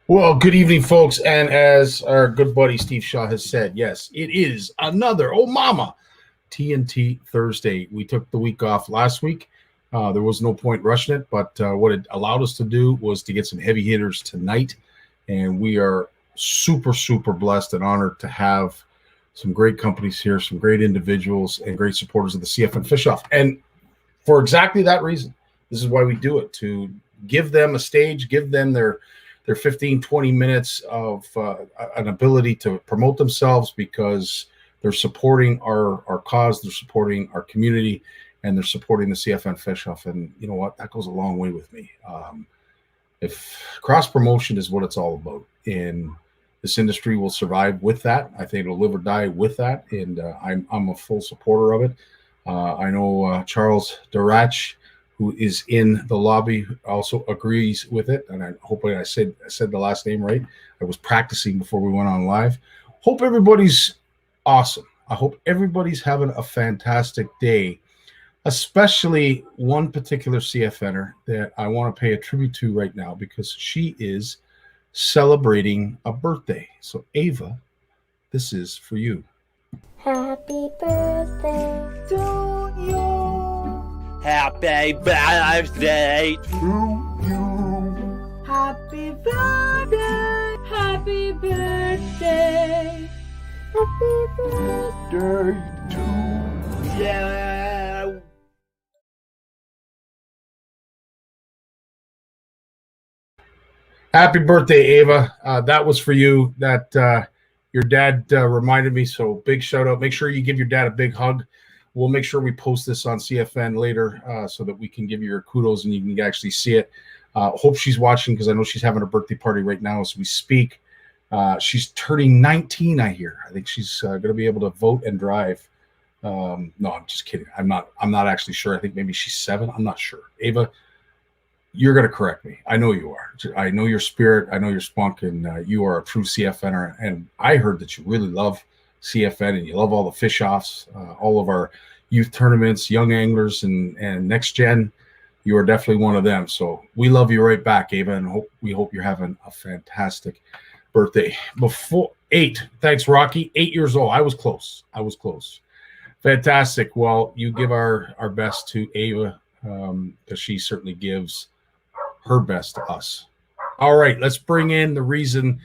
Well, good evening, folks. And as our good buddy Steve Shaw has said, yes, it is another mama TNT Thursday. We took the week off last week. There was no point rushing it, but what it allowed us to do was to get some heavy hitters tonight. And we are super, super blessed and honored to have some great companies here, some great individuals, and great supporters of the CFN Fish Off. And for exactly that reason, this is why we do it, to give them a stage, give them their 15, 20 minutes of an ability to promote themselves, because they're supporting our cause, they're supporting our community, and they're supporting the CFN Fish Off. And you know what? That goes a long way with me. If cross-promotion is what it's all about, and this industry will survive with that, I think it'll live or die with that, and I'm a full supporter of it. I know Charles Durach, who is in the lobby, also agrees with it. And hopefully I said the last name right. I was practicing before we went on live. Hope everybody's awesome. I hope everybody's having a fantastic day, especially one particular CFNer that I want to pay a tribute to right now, because she is celebrating a birthday. So Ava, this is for you. Happy birthday to you. Happy birthday to you. Happy birthday. Happy birthday. Happy birthday to you. Happy birthday, Ava. That was for you. That your dad reminded me, so big shout out. Make sure you give your dad a big hug. We'll make sure we post this on CFN later so that we can give you your kudos and you can actually see it. Hope she's watching, because I know she's having a birthday party right now as we speak. She's turning 19, I hear. I think she's going to be able to vote and drive. No, I'm just kidding. I'm not actually sure. I think maybe she's 7. I'm not sure. Ava, you're going to correct me. I know you are. I know your spirit. I know your spunk, and you are a true CFNer. And I heard that you really love CFN and you love all the fish offs, all of our youth tournaments, young anglers, and next gen. You are definitely one of them. So we love you right back, Ava, and we hope you're having a fantastic birthday. Before 8, thanks, Rocky. 8 years old. I was close. Fantastic. Well, you give our best to Ava, because she certainly gives her best to us. All right, let's bring in the reason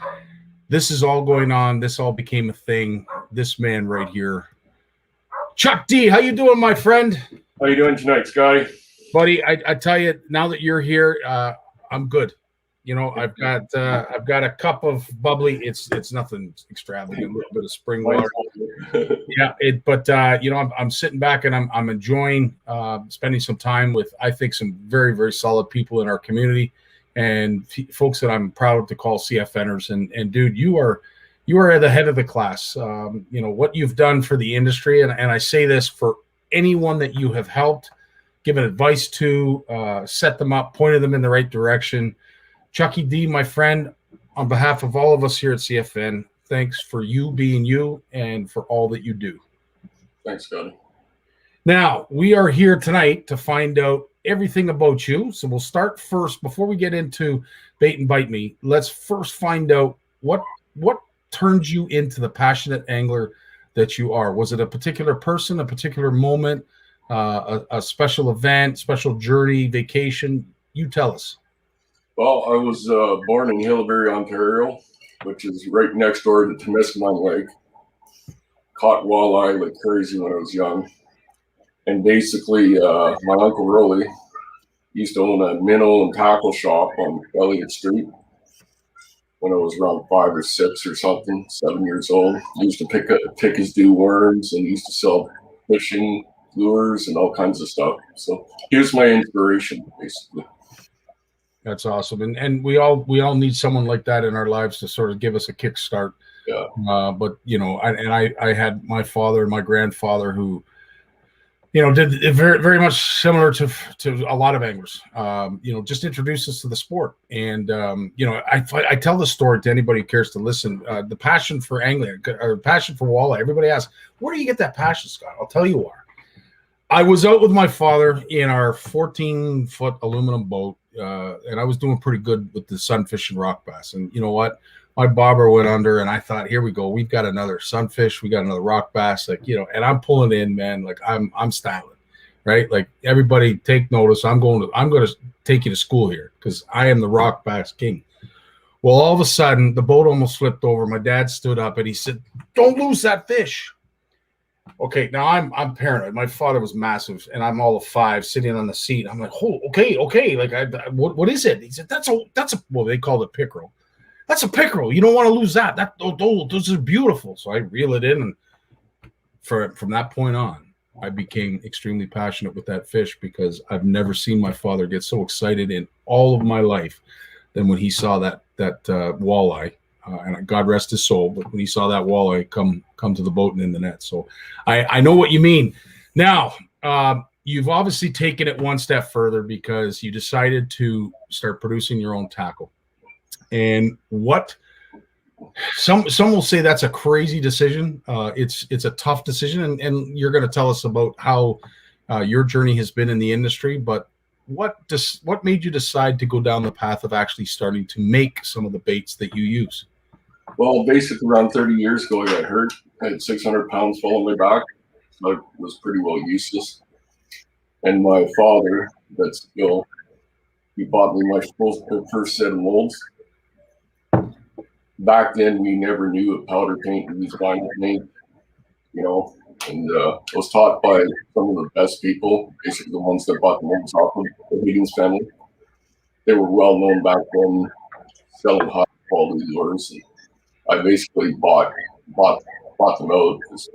this is all going on. This all became a thing. This man right here, Chuck D. How you doing, my friend? How you doing tonight, Scotty? Buddy, I tell you, now that you're here, I'm good. You know, I've got a cup of bubbly. It's nothing extravagant. A little bit of spring water. Yeah, but you know, I'm sitting back and I'm enjoying spending some time with, I think, some very, very solid people in our community, and folks that I'm proud to call CFNers. And dude, you are at the head of the class. You know what you've done for the industry, and I say this for anyone that you have helped, given advice to, set them up, pointed them in the right direction. Chucky D, my friend, on behalf of all of us here at CFN, thanks for you being you and for all that you do. Thanks, Scotty. Now, we are here tonight to find out everything about you. So we'll start first, before we get into Bait and Bite Me, let's first find out what turned you into the passionate angler that you are. Was it a particular person, a particular moment, a special event, special journey, vacation? You tell us. Well, I was born in Hillsbury, Ontario, which is right next door to Temiskaming Lake. Caught walleye like crazy when I was young. And basically, my Uncle Rolly used to own a minnow and tackle shop on Elliott Street when I was around 5 or 6 or something, 7 years old. He used to pick his due worms, and he used to sell fishing lures and all kinds of stuff. So he was my inspiration, basically. That's awesome. And we all need someone like that in our lives to sort of give us a kickstart. Yeah. But you know, I had my father and my grandfather who, you know, did very, very much similar to a lot of anglers. You know, just introduced us to the sport. And you know, I tell the story to anybody who cares to listen. The passion for angling, or passion for walleye. Everybody asks, where do you get that passion, Scott? I'll tell you where. I was out with my father in our 14-foot aluminum boat. and I was doing pretty good with the sunfish and rock bass. And you know what? My bobber went under, and I thought, here we go. We've got another sunfish. We got another rock bass. Like, you know, and I'm pulling in, man. Like I'm styling, right? Like everybody take notice. I'm going to take you to school here because I am the rock bass king. Well, all of a sudden, the boat almost flipped over. My dad stood up and he said, "Don't lose that fish." Okay, now I'm paranoid. My father was massive, and I'm all of 5 sitting on the seat. I'm like, "Oh, okay." Like, what is it? He said, "That's a." Well, they called it pickerel. That's a pickerel. You don't want to lose that. Those are beautiful. So I reel it in, and from that point on, I became extremely passionate with that fish because I've never seen my father get so excited in all of my life than when he saw that walleye. And God rest his soul, but when he saw that walleye come to the boat and in the net. So I know what you mean. Now, you've obviously taken it one step further because you decided to start producing your own tackle. And what some will say that's a crazy decision. It's a tough decision, and you're going to tell us about how your journey has been in the industry. But what made you decide to go down the path of actually starting to make some of the baits that you use? Well, basically around 30 years ago, I got hurt. I had 600 pounds fall on my back, so I was pretty well useless. And my father, that's ill, he bought me my first set of molds. Back then, we never knew of powder paint. We used vinyl paint, you know, and I was taught by some of the best people, basically the ones that bought the molds off of the Higgins family. They were well known back then, selling high quality lures. And I basically bought them out because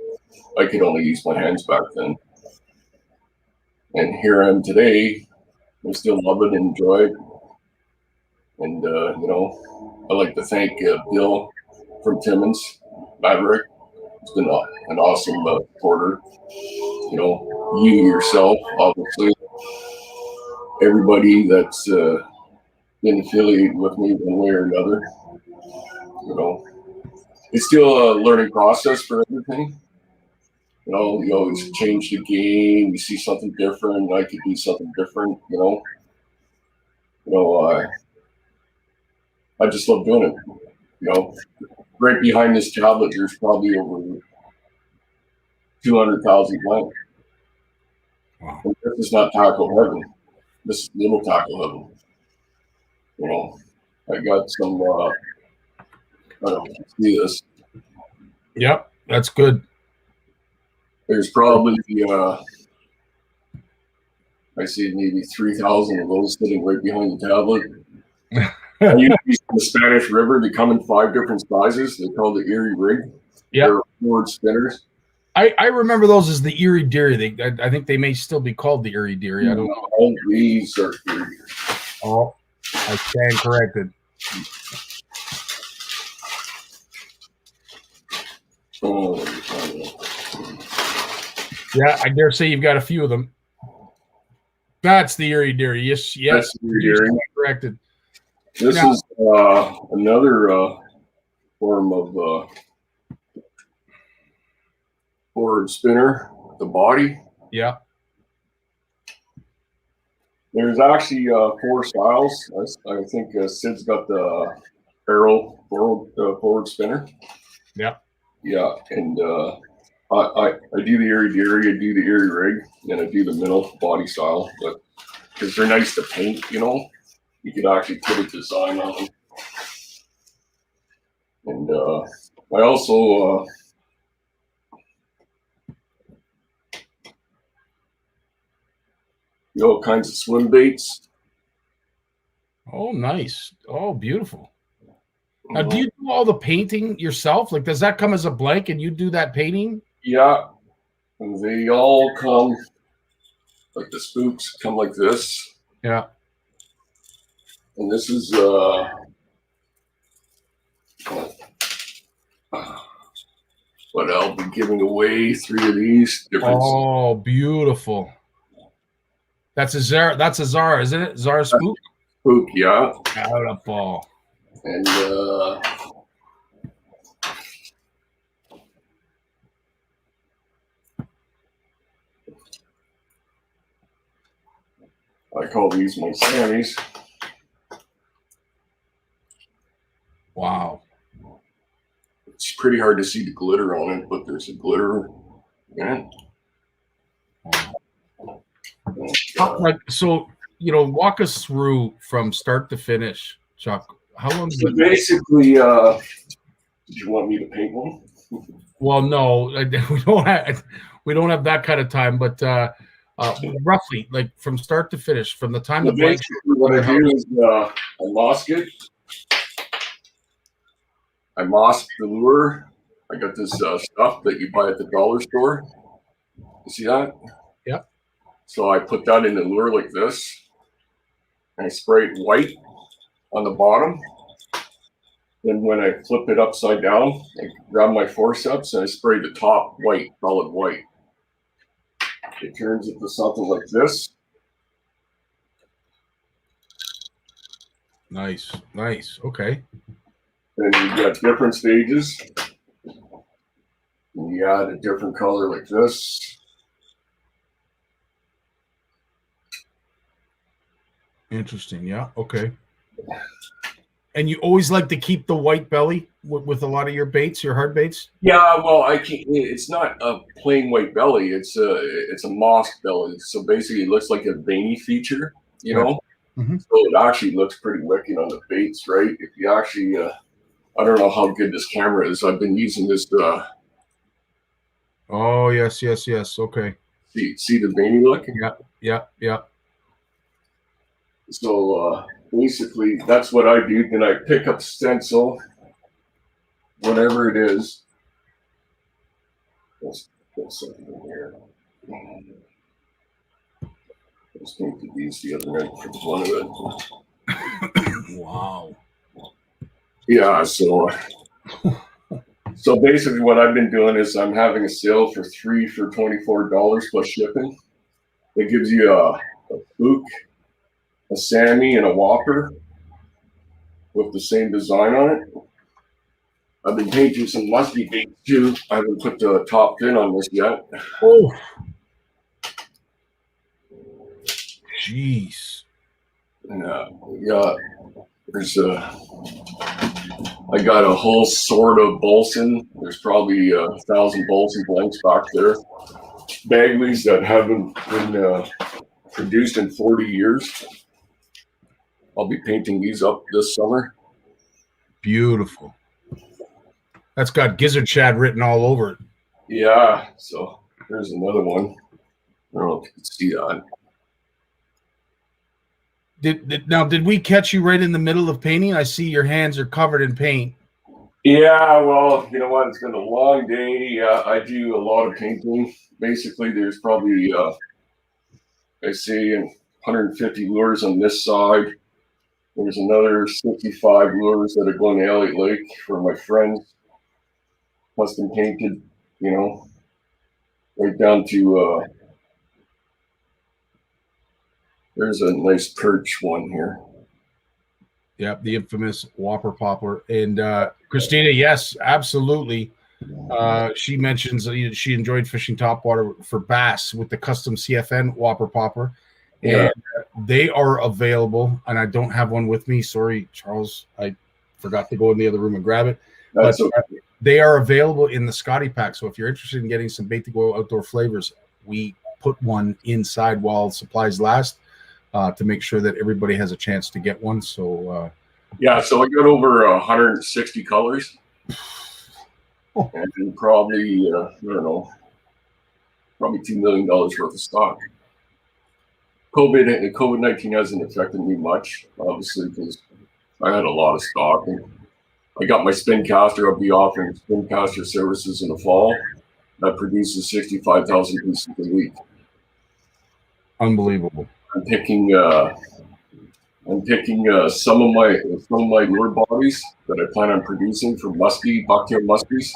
I could only use my hands back then. And here I am today. I still love it and enjoy it. And, you know, I'd like to thank Bill from Timmins, Maverick. It's been an awesome supporter. You know, you yourself, obviously. Everybody that's been affiliated with me one way or another. You know, it's still a learning process for everything. You know, you always change the game. You see something different. I could do something different. You know, I just love doing it. You know, right behind this tablet, there's probably over 200,000 blanks. Wow. And this is not tackle heaven. This is little tackle heaven. You know, I got some. I don't know if you see this. Yep, that's good. There's probably I see maybe 3,000 of those sitting right behind the tablet. I use these from the Spanish River. They come in 5 different sizes. They're called the Erie Rig. Yeah, They're forward spinners. I remember those as the Erie Deary. I think they may still be called the Erie Deary. I don't know. All these are Erie. Oh, I stand corrected. Oh, Yeah, I dare say you've got a few of them. That's the Erie Deary. Yes, that's the Erie you Deary. stand corrected. This Now- is another form of forward spinner, the body. Yeah. There's actually 4 styles. I think Sid's got the arrow forward spinner. Yeah. Yeah, and I do the Erie Deary, I do the Erie Rig, and I do the middle body style. But because they're nice to paint, you know, you could actually put a design on them. And I also all kinds of swim baits. Oh, nice. Oh, beautiful. Now, do you do all the painting yourself? Like, does that come as a blank and you do that painting? Yeah, and they all come like the spooks come like this. Yeah. And this is what I'll be giving away 3 of these different. Oh, beautiful. That's a Zara, isn't it? Zara spook? Spook, yeah. Out of ball. And I call these my Sammies. it's pretty hard to see the glitter on it, but there's a glitter in it. So, walk us through from start to finish, Chuck. How long? So basically, did you want me to paint one? Well, no, we don't have that kind of time, but roughly, like from start to finish, from the time So the blank. basically, what I do is I mask it. I mask the lure. I got this stuff that you buy at the dollar store. You see that? Yep. So I put that in the lure like this, and I spray it white on the bottom. Then when I flip it upside down, I grab my forceps and I spray the top white, solid white. It turns into something like this. Nice. Okay. Then you got different stages. And you add a different color like this. Interesting. Yeah. Okay. And you always like to keep the white belly with a lot of your baits, your hard baits? Yeah, well, it's not a plain white belly. It's a moss belly. So basically, it looks like a veiny feature, you know. Mm-hmm. So it actually looks pretty wicked on the baits, right? If you actually, I don't know how good this camera is. I've been using this. Oh yes. Okay. See the veiny look? Yeah. So basically, that's what I do. Then I pick up stencil, whatever it is. Let's put something in here. I was going to use the other night for one of it. Wow. Yeah, so basically what I've been doing is I'm having a sale for 3 for $24 plus shipping. It gives you a spook, a Sammy, and a Whopper with the same design on it. I've been painting some musky baits too. I haven't put the top fin on this yet. Oh, jeez. And I got a whole sort of Bolson. There's probably 1,000 Bolson blanks back there. Bagleys that haven't been produced in 40 years. I'll be painting these up this summer. Beautiful. That's got Gizzard Shad written all over it. Yeah, so there's another one. I don't know if you can see that. Did we catch you right in the middle of painting? I see your hands are covered in paint. Yeah, well, you know what? It's been a long day. I do a lot of painting. Basically, there's probably, I see 150 lures on this side. There's another 65 lures that are going to Elliott Lake for my friends. Custom painted, right down to, there's a nice perch one here. Yep, the infamous Whopper Popper. And Christina, yes, absolutely. She mentions she enjoyed fishing topwater for bass with the custom CFN Whopper Popper. And they are available, and I don't have one with me. Sorry, Charles. I forgot to go in the other room and grab it. That's okay. They are available in the Scotty pack. So if you're interested in getting some Bait to Go outdoor flavors, we put one inside while supplies last to make sure that everybody has a chance to get one. So so I got over 160 colors, and probably I don't know, probably $2 million worth of stock. COVID-19 hasn't affected me much, obviously, because I had a lot of stock. And I got my spin caster. I'll be offering spin caster services in the fall. That produces 65,000 pieces a week. Unbelievable. I'm picking some of my lure bodies that I plan on producing for bucktail muskies,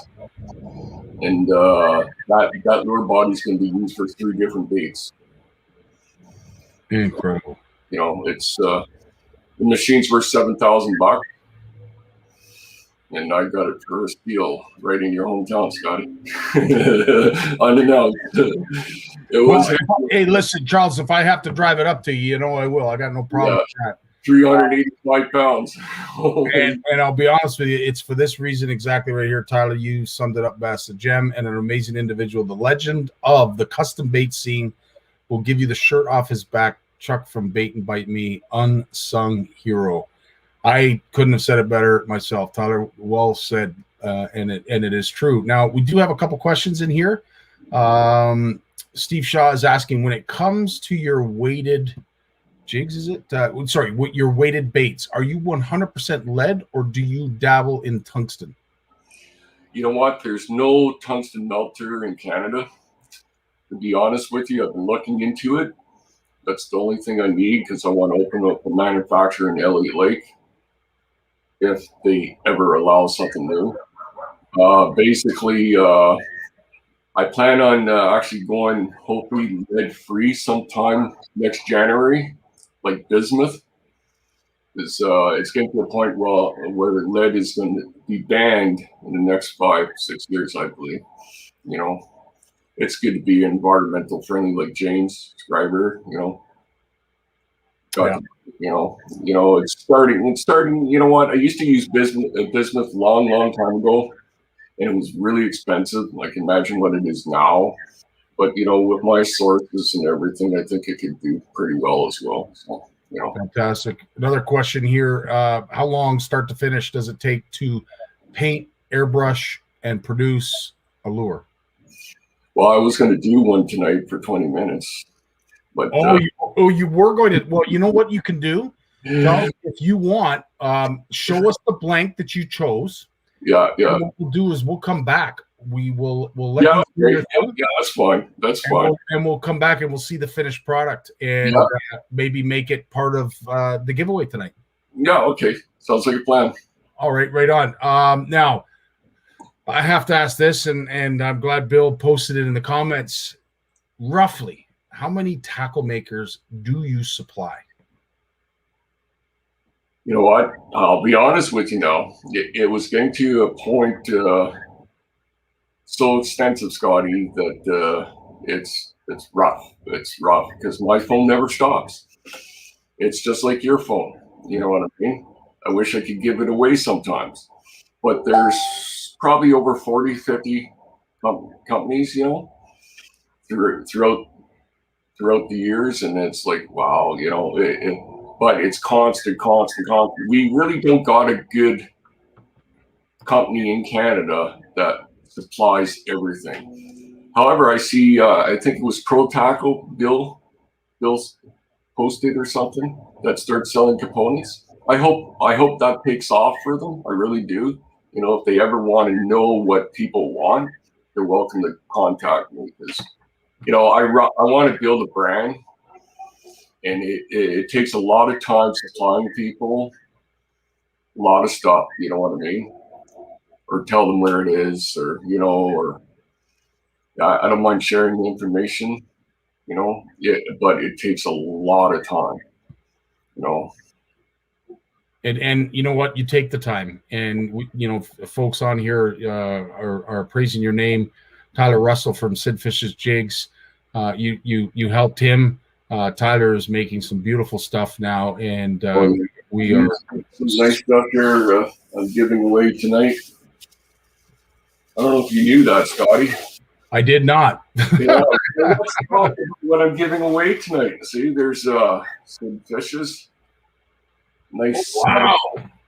and that lure body is going to be used for 3 different baits. Incredible. It's the machine's worth $7,000, and I got it for a steal right in your hometown, Scotty. Unannounced. Hey, listen, Charles. If I have to drive it up to you, I will. I got no problem with that. 385 pounds. And I'll be honest with you, it's for this reason exactly right here, Tyler. You summed it up best. A gem and an amazing individual. The legend of the custom bait scene will give you the shirt off his back. Chuck from Bait and Bite Me, unsung hero. I couldn't have said it better myself, Tyler. Well said, and it is true. Now we do have a couple questions in here. Steve Shaw is asking, when it comes to your weighted jigs, is it? What your weighted baits? Are you 100% lead, or do you dabble in tungsten? You know what? There's no tungsten melter in Canada. To be honest with you, I've been looking into it. That's the only thing I need because I want to open up a manufacturer in Elliott Lake if they ever allow something new. Basically, I plan on actually going hopefully lead-free sometime next January, like bismuth. It's getting to a point where lead is going to be banned in the next 5-6 years, I believe. You know, it's good to be environmental friendly, like James Scriber. You know, Yeah. You know, it's starting. You know what? I used to use bismuth long time ago, and it was really expensive. I can imagine what it is now. But you know, with my sources and everything, I think it could do pretty well as well. So, you know, Fantastic. Another question here: how long, start to finish, does it take to paint, airbrush, and produce a lure? Well, I was going to do one tonight for 20 minutes, but you were going to. Well, you know what you can do, Charles, if you want, show us the blank that you chose. Yeah. And what we'll do is we'll come back. We'll let you. Yeah, that's fine. That's fine. And we'll come back and we'll see the finished product and maybe make it part of the giveaway tonight. Yeah. Okay. Sounds like a plan. All right. Right on. Now, I have to ask this, and I'm glad Bill posted it in the comments. Roughly, how many tackle makers do you supply? You know what? I'll be honest with you now. It was getting to a point so extensive, Scotty, that it's rough. It's rough because my phone never stops. It's just like your phone. You know what I mean? I wish I could give it away sometimes. But there's probably over 40, 50 companies, you know, throughout the years. And it's like, wow, you know, but it's constant. We really don't got a good company in Canada that supplies everything. However, I see, I think it was Pro Tackle, Bill's posted or something that starts selling components. I hope that takes off for them. I really do. You know, if they ever want to know what people want, they're welcome to contact me because, you know, I want to build a brand. And it takes a lot of time supplying people a lot of stuff, you know what I mean? Or tell them where it is, or, you know, or I don't mind sharing the information, you know, but it takes a lot of time, you know. And you know what? You take the time, and you know, folks on here are praising your name. Tyler Russell from Sid Fish's Jigs. You helped him. Tyler is making some beautiful stuff now, and we are some nice stuff here I'm giving away tonight. I don't know if you knew that, Scotty. I did not. Yeah, what I'm giving away tonight. See, there's some fishes. Nice. Wow.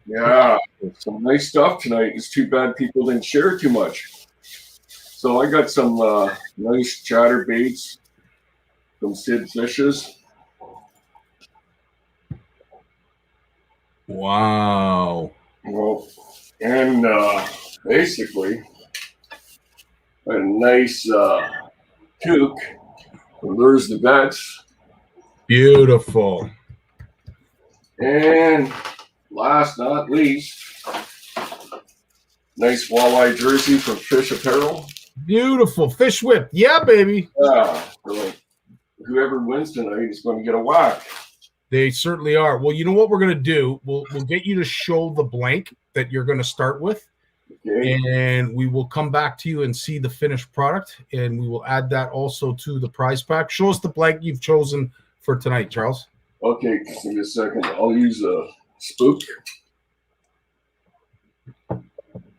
Yeah, some nice stuff tonight. It's too bad people didn't share too much. So I got some nice chatterbaits from Sid Fishes. Wow. Well, and basically a nice toque that lures the vets. Beautiful. And last not least, nice walleye jersey from Fish Apparel. Beautiful. Fish whip. Yeah, baby. Yeah. So whoever wins tonight is going to get a whack. They certainly are. Well, you know what we're going to do? We'll get you to show the blank that you're going to start with. Okay. And we will come back to you and see the finished product. And we will add that also to the prize pack. Show us the blank you've chosen for tonight, Charles. Okay, give me a second. I'll use a spook.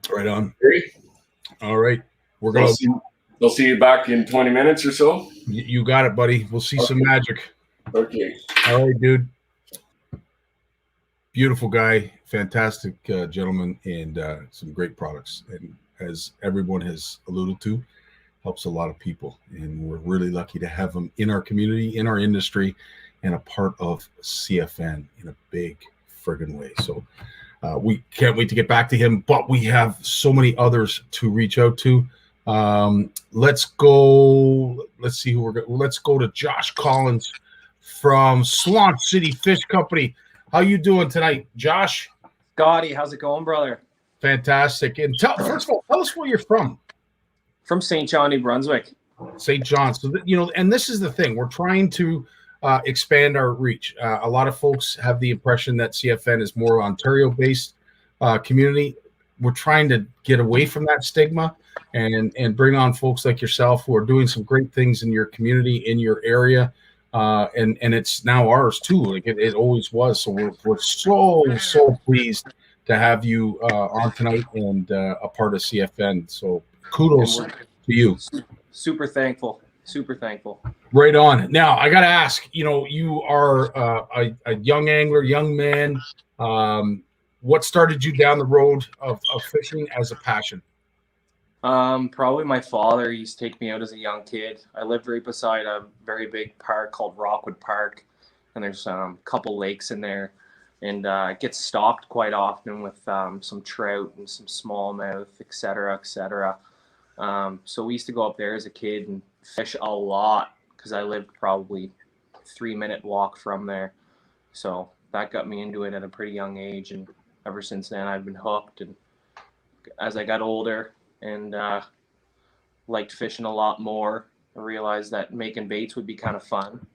Right on. Okay. All right. We're I'll going see, I'll see you back in 20 minutes or so. You got it, buddy. We'll see some Okay. magic. Okay. All right, dude. Beautiful guy, fantastic gentleman, and some great products. And as everyone has alluded to, helps a lot of people. And we're really lucky to have him in our community, in our industry, and a part of CFN in a big friggin' way. So we can't wait to get back to him, but we have so many others to reach out to. Let's go. Let's see who we're going. Let's go to Josh Collins from Slaunch City Fish Company. How you doing tonight, Josh? Scotty, how's it going, brother? Fantastic. And first of all, tell us where you're from. From St. John, New Brunswick. St. John. So, and this is the thing. We're trying to expand our reach. A lot of folks have the impression that CFN is more Ontario-based community. We're trying to get away from that stigma and bring on folks like yourself who are doing some great things in your community, in your area. And it's now ours too. Like it always was. So we're so pleased to have you on tonight and a part of CFN. So kudos to you. Super thankful. Super thankful. Right on. Now I got to ask. You are a young angler, young man. What started you down the road of fishing as a passion? Probably my father used to take me out as a young kid. I lived right beside a very big park called Rockwood Park, and there's a couple lakes in there, and it gets stocked quite often with some trout and some smallmouth, etc., etc. So we used to go up there as a kid and fish a lot because I lived probably 3-minute walk from there. So that got me into it at a pretty young age, and ever since then I've been hooked. And as I got older and liked fishing a lot more, I realized that making baits would be kind of fun.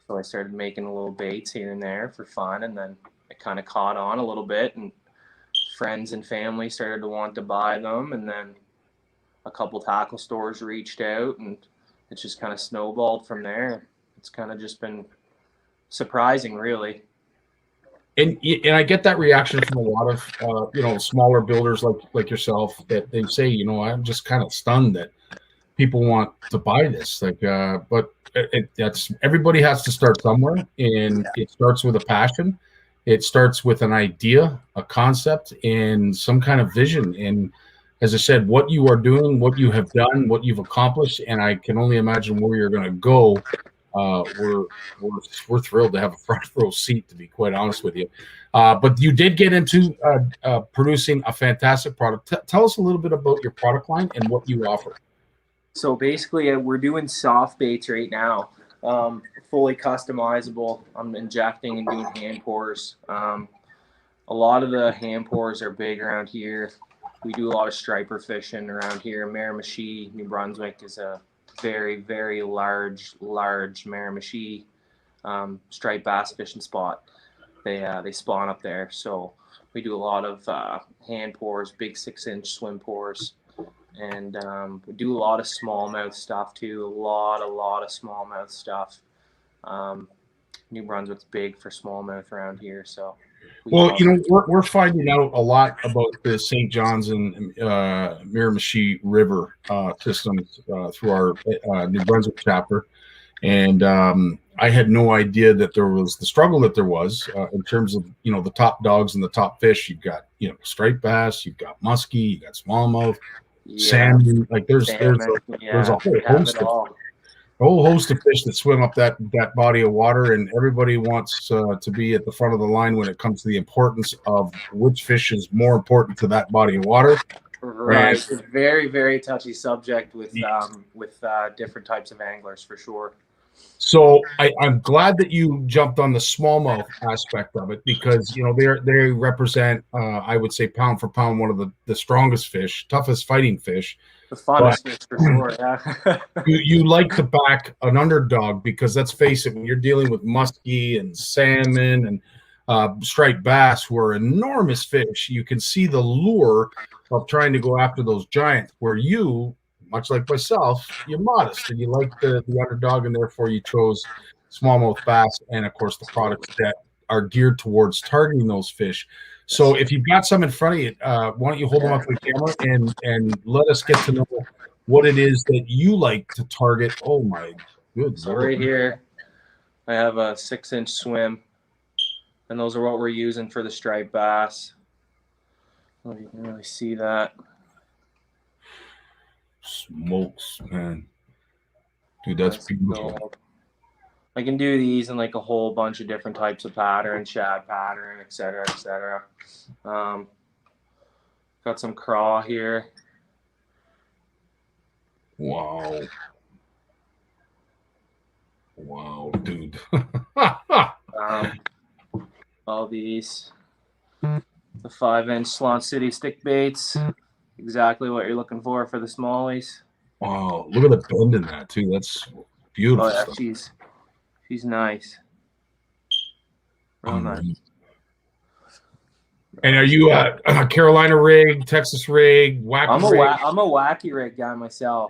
So I started making a little baits here and there for fun, and then it kind of caught on a little bit, and friends and family started to want to buy them, and then a couple tackle stores reached out, and it just kind of snowballed from there. It's kind of just been surprising, really. And I get that reaction from a lot of smaller builders like yourself, that they say, I'm just kind of stunned that people want to buy this. But that's everybody has to start somewhere, and it starts with a passion. It starts with an idea, a concept, and some kind of vision. And as I said, what you are doing, what you have done, what you've accomplished, and I can only imagine where you're going to go. We're thrilled to have a front row seat, to be quite honest with you. But you did get into producing a fantastic product. Tell us a little bit about your product line and what you offer. So basically, we're doing soft baits right now, fully customizable. I'm injecting and doing hand pours. A lot of the hand pours are big around here. We do a lot of striper fishing around here. Miramichi, New Brunswick is a very, very large Miramichi striped bass fishing spot. They spawn up there. So we do a lot of hand pours, big 6-inch swim pours. And we do a lot of smallmouth stuff too. A lot of smallmouth stuff. New Brunswick's big for smallmouth around here. So we're finding out a lot about the St. John's and Miramichi River systems through our New Brunswick chapter, and I had no idea that there was the struggle that there was in terms of the top dogs and the top fish. You've got striped bass, you've got muskie, you got smallmouth, salmon. Like there's a whole host of fish that swim up that body of water, and everybody wants to be at the front of the line when it comes to the importance of which fish is more important to that body of water. Right, it's a very, very touchy subject with different types of anglers for sure. So I'm glad that you jumped on the smallmouth aspect of it, because they represent I would say pound for pound one of the strongest fish, toughest fighting fish. The funnest fish for sure, yeah. you like to back an underdog, because let's face it, when you're dealing with muskie and salmon and striped bass, who are enormous fish, you can see the lure of trying to go after those giants, where you, much like myself, you're modest and you like the underdog, and therefore you chose smallmouth bass, and of course the products that are geared towards targeting those fish. So if you've got some in front of you, why don't you hold them up to the camera and let us get to know what it is that you like to target. Oh my good So Lord. right here, I have a 6-inch swim, and those are what we're using for the striped bass. I don't know if you can really see that. Smokes, man. Dude, that's beautiful. Gold. I can do these in like a whole bunch of different types of pattern, shad pattern, etc., etc. Got some craw here. Wow. Wow, dude. All these. The 5-inch Slaunch City stick baits. Exactly what you're looking for the smallies. Wow, look at the bend in that too. That's beautiful Oh yeah, stuff. she's nice. Real nice. And are you a Carolina rig, Texas rig, wacky rig? I'm a wacky rig guy myself.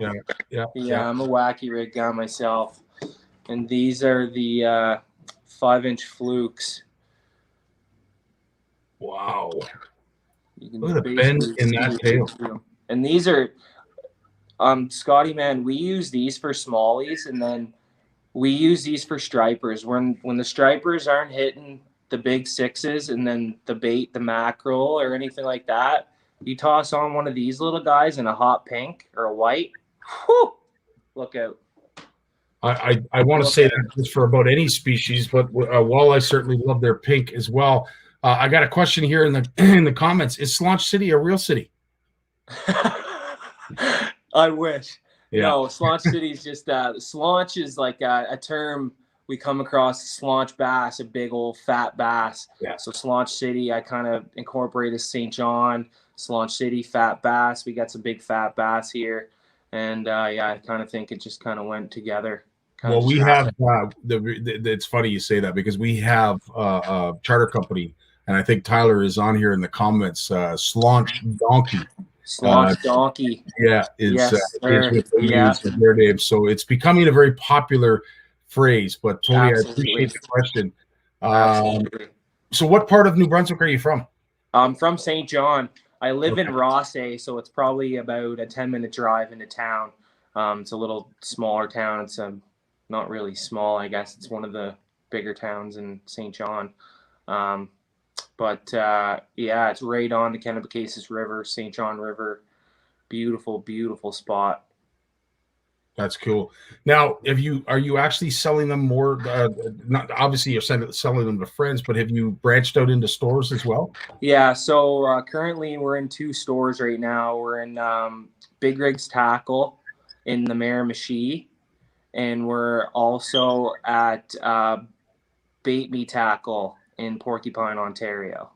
Yeah. I'm a wacky rig guy myself. And these are the 5-inch flukes. Wow. You can Look at the bend in that tail. And these are, Scotty, man, we use these for smallies, and then we use these for stripers. When the stripers aren't hitting the big 6s, and then the bait, the mackerel, or anything like that, you toss on one of these little guys in a hot pink or a white. Whew, look out. I want to say that just for about any species, but walleye certainly love their pink as well. I got a question here in the comments. Is Slaunch City a real city? I wish. Yeah. No, Slaunch City is just Slaunch is like a term we come across. Slaunch bass, a big old fat bass. Yeah. So Slaunch City, I kind of incorporated St. John, Slaunch City, fat bass. We got some big fat bass here, and I kind of think it just kind of went together. Well, we have it's funny you say that, because we have a charter company, and I think Tyler is on here in the comments. Slaunch Donkey. Slaunch Donkey. Yeah, is yes, what they use for their name. So it's becoming a very popular phrase. But Tony, I appreciate the question. So what part of New Brunswick are you from? I'm from St. John. I live in Rossay, so it's probably about a 10-minute drive into town. It's a little smaller town. It's not really small, I guess. It's one of the bigger towns in St. John. But it's right on the Kennebecasis River, St. John River. Beautiful, beautiful spot. That's cool. Now, are you actually selling them more? Not obviously you're selling them to friends, but have you branched out into stores as well? Yeah. So currently we're in 2 stores right now. We're in Big Rigs Tackle in the Miramichi, and we're also at Bait Me Tackle in Porcupine, Ontario.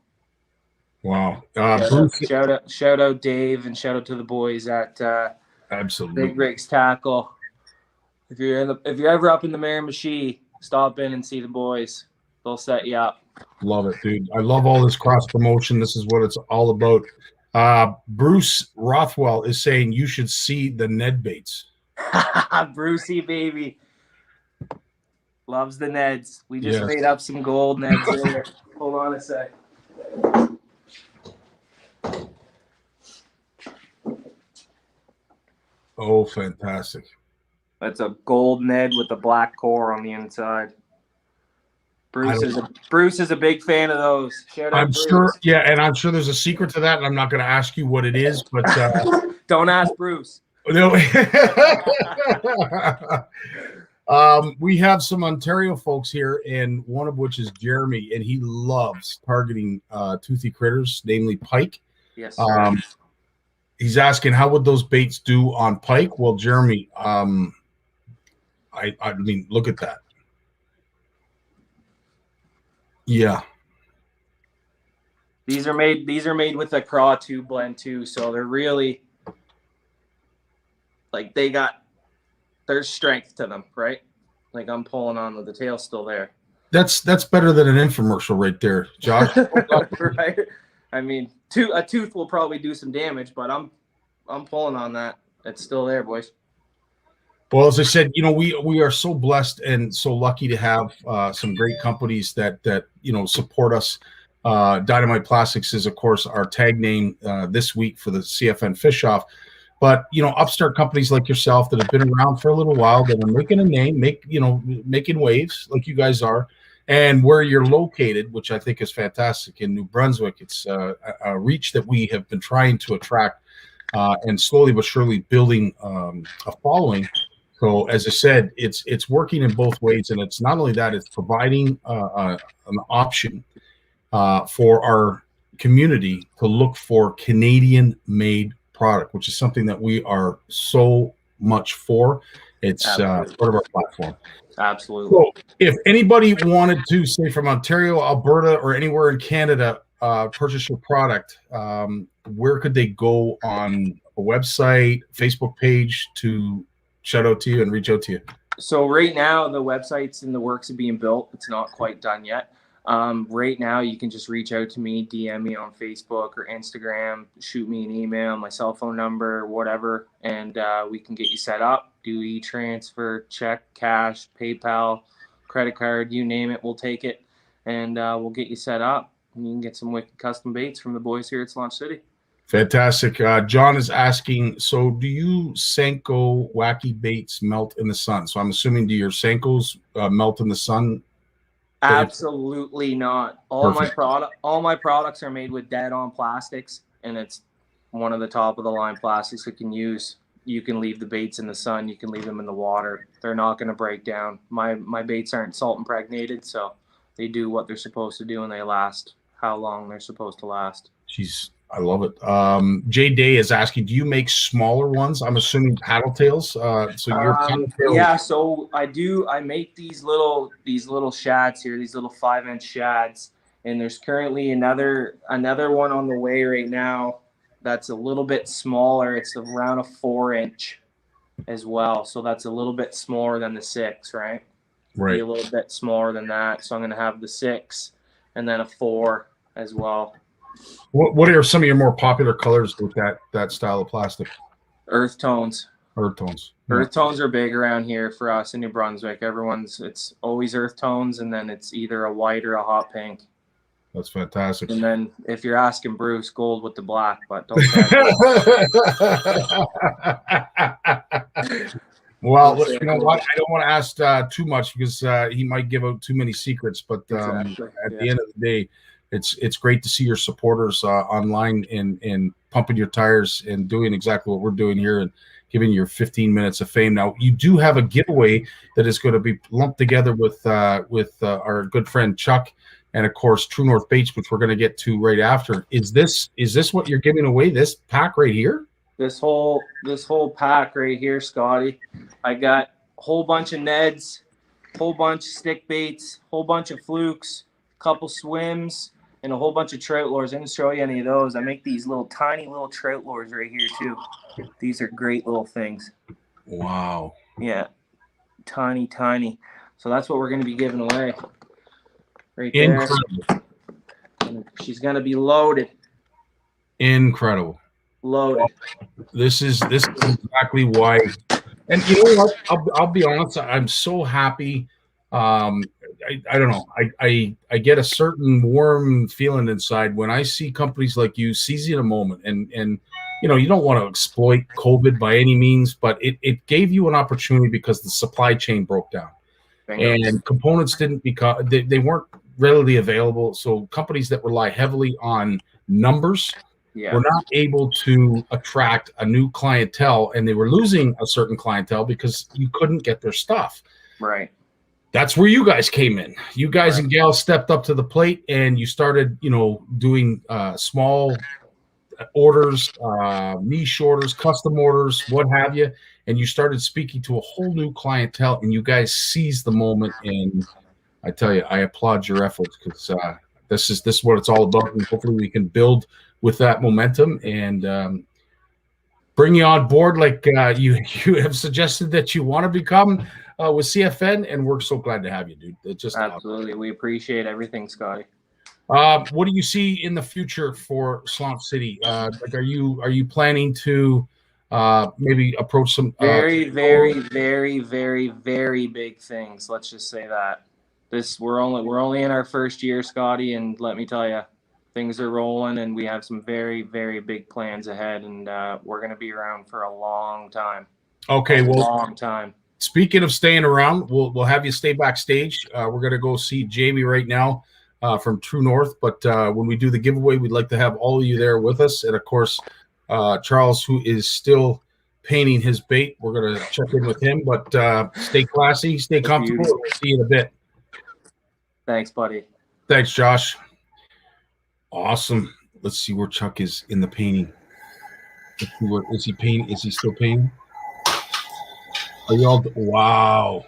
Wow. Shout out Dave, and shout out to the boys at absolutely Big Rigs Tackle. If you're ever up in the Miramichi, stop in and see the boys. They'll set you up. Love it, dude. I love all this cross promotion. This is what it's all about. Bruce Rothwell is saying you should see the Ned baits. Brucey, baby. Loves the Neds. We just made up some gold Neds there. Hold on a sec. Oh, fantastic. That's a gold Ned with a black core on the inside. Bruce is a big fan of those. Shout out, Bruce. Sure, yeah, and I'm sure there's a secret to that, and I'm not going to ask you what it is, but don't ask Bruce. No. We have some Ontario folks here, and one of which is Jeremy, and he loves targeting toothy critters, namely pike. Yes. He's asking, how would those baits do on pike? Well, Jeremy, I mean, look at that. Yeah. These are made with a craw tube blend too, so they're really like there's strength to them, right? Like I'm pulling on with the tail still there. That's better than an infomercial right there, Josh. Right? I mean, a tooth will probably do some damage, but I'm pulling on that. It's still there, boys. Well, as I said, we are so blessed and so lucky to have some great companies that support us. Dynamite Plastics is, of course, our tag name this week for the CFN Fish Off. But upstart companies like yourself that have been around for a little while, that are making a name, making waves like you guys are, and where you're located, which I think is fantastic in New Brunswick. It's a reach that we have been trying to attract, and slowly but surely building a following. So, as I said, it's working in both ways, and it's not only that; it's providing an option for our community to look for Canadian-made product, which is something that we are so much for. It's part of our platform. Absolutely. So if anybody wanted to, say from Ontario, Alberta, or anywhere in Canada, purchase your product, where could they go on a website, Facebook page to shout out to you and reach out to you? So right now the website's in the works of being built. It's not quite done yet. Right now you can just reach out to me, DM me on Facebook or Instagram, shoot me an email, my cell phone number, whatever, and we can get you set up, do e-transfer, check, cash, PayPal, credit card, you name it, we'll take it, and we'll get you set up, and you can get some wicked custom baits from the boys here at Slaunch City. Fantastic. John is asking, so do you Senko wacky baits melt in the sun? So I'm assuming, do your Senkos melt in the sun? Absolutely not. All Perfect. my products are made with dead-on plastics, and it's one of the top-of-the-line plastics you can use. You can leave the baits in the sun. You can leave them in the water. They're not going to break down. My baits aren't salt impregnated, so they do what they're supposed to do, and they last how long they're supposed to last. Jeez, I love it. Jay Day is asking, do you make smaller ones? I'm assuming paddle tails. So your paddle tail. Yeah, so I do. I make these little shads here, these little 5-inch shads, and there's currently another one on the way right now that's a little bit smaller. It's around a 4-inch as well, so that's a little bit smaller than the 6, right? Right. Be a little bit smaller than that. So I'm going to have the 6 and then a 4 as well. What are some of your more popular colors with that style of plastic? Earth tones. Earth tones. Earth tones are big around here for us in New Brunswick. It's always earth tones, and then it's either a white or a hot pink. That's fantastic. And then if you're asking Bruce, gold with the black, but don't. Well, you know what? I don't want to ask too much because he might give out too many secrets. But Exactly. At the end of the day, it's great to see your supporters online and pumping your tires and doing exactly what we're doing here and giving you your 15 minutes of fame. Now, you do have a giveaway that is going to be lumped together with our good friend Chuck and, of course, True North Baits, which we're going to get to right after. Is this what you're giving away? This pack right here? This whole pack right here, Scotty. I got a whole bunch of Neds, whole bunch of stick baits, whole bunch of flukes, a couple swims, and a whole bunch of trout lures. I didn't show you any of those. I make these tiny little trout lures right here too. These are great little things. Wow. Yeah, tiny. So that's what we're going to be giving away right there. Incredible. She's going to be loaded. Incredible. Loaded. This is exactly why. And you know what? I'll be honest. I'm so happy. I don't know. I get a certain warm feeling inside when I see companies like you seizing a moment and you don't want to exploit COVID by any means, but it gave you an opportunity because the supply chain broke down. And components they weren't readily available. So companies that rely heavily on numbers were not able to attract a new clientele, and they were losing a certain clientele because you couldn't get their stuff. Right. That's where you guys came in. You guys and gals stepped up to the plate, and you started, doing small orders, niche orders, custom orders, what have you. And you started speaking to a whole new clientele, and you guys seized the moment. And I tell you, I applaud your efforts because this is what it's all about. And hopefully we can build with that momentum and bring you on board like you have suggested that you want to become with CFN, and we're so glad to have you, dude. It just absolutely, we appreciate everything, Scotty. What do you see in the future for Slaunch City? Are you planning to maybe approach some very, very, very, very, very big things. Let's just say that. We're only in our first year, Scotty, and let me tell you, things are rolling, and we have some very, very big plans ahead, and we're going to be around for a long time. Okay, long time. Speaking of staying around, we'll have you stay backstage. We're going to go see Jamie right now from True North, but when we do the giveaway, we'd like to have all of you there with us, and of course, Charles, who is still painting his bait. We're going to check in with him, but stay classy, stay comfortable. We'll see you in a bit. Thanks, buddy. Thanks, Josh. Awesome. Let's see where Chuck is in the painting. Let's see what is he painting? Is he still painting? Are you all? Wow.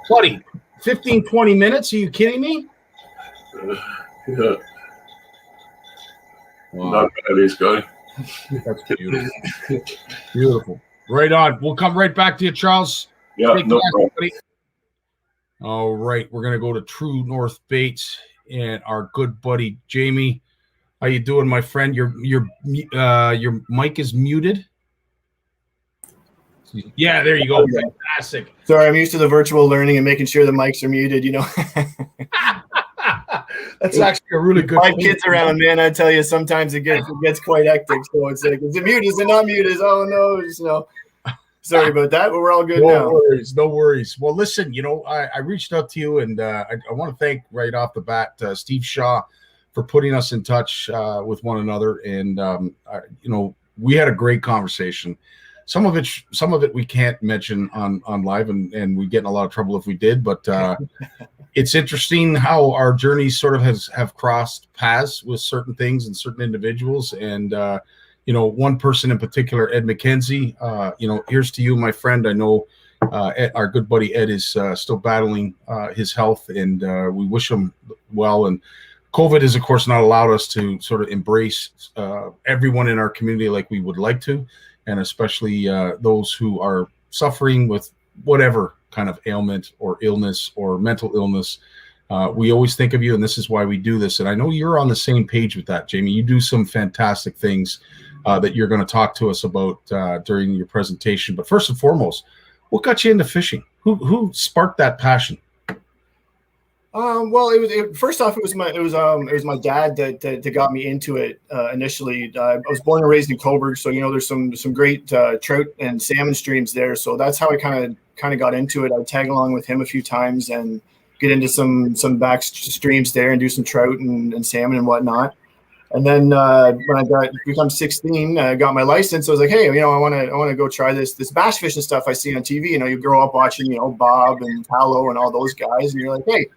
Buddy, 15, 20 minutes? Are you kidding me? Yeah. Wow. Not bad, Scotty. That's beautiful. Beautiful. Right on. We'll come right back to you, Charles. Yeah, no problem. Buddy. All right, we're gonna go to True North Baits and our good buddy Jamie. How you doing, my friend? Your mic is muted. Yeah, there you go. Fantastic. Sorry, I'm used to the virtual learning and making sure the mics are muted. That's actually a really good. 5 kids around, man. I tell you, sometimes it gets quite hectic. So it's like, is it muted? Is it not muted? Oh no, Sorry about that, but we're all good now. No worries. Well, listen, I reached out to you, and I want to thank right off the bat Steve Shaw for putting us in touch with one another. And we had a great conversation. Some of it we can't mention on live, and we get in a lot of trouble if we did. But it's interesting how our journeys sort of have crossed paths with certain things and certain individuals, and one person in particular, Ed McKenzie, here's to you, my friend. I know Ed, our good buddy Ed is still battling his health, and we wish him well. And COVID has, of course, not allowed us to sort of embrace everyone in our community like we would like to, and especially those who are suffering with whatever kind of ailment or illness or mental illness. We always think of you, and this is why we do this. And I know you're on the same page with that, Jamie. You do some fantastic things that you're going to talk to us about during your presentation. But first and foremost, what got you into fishing? Who sparked that passion? Well, first off, it was my dad that got me into it initially. I was born and raised in Coburg, so there's some great trout and salmon streams there. So that's how I kind of got into it. I'd tag along with him a few times and get into some back streams there and do some trout and salmon and whatnot. And then when I become 16, I got my license. I was like, hey, I want to go try this bass fishing stuff I see on TV. You grow up watching, Bob and Paolo and all those guys, and you're like, hey,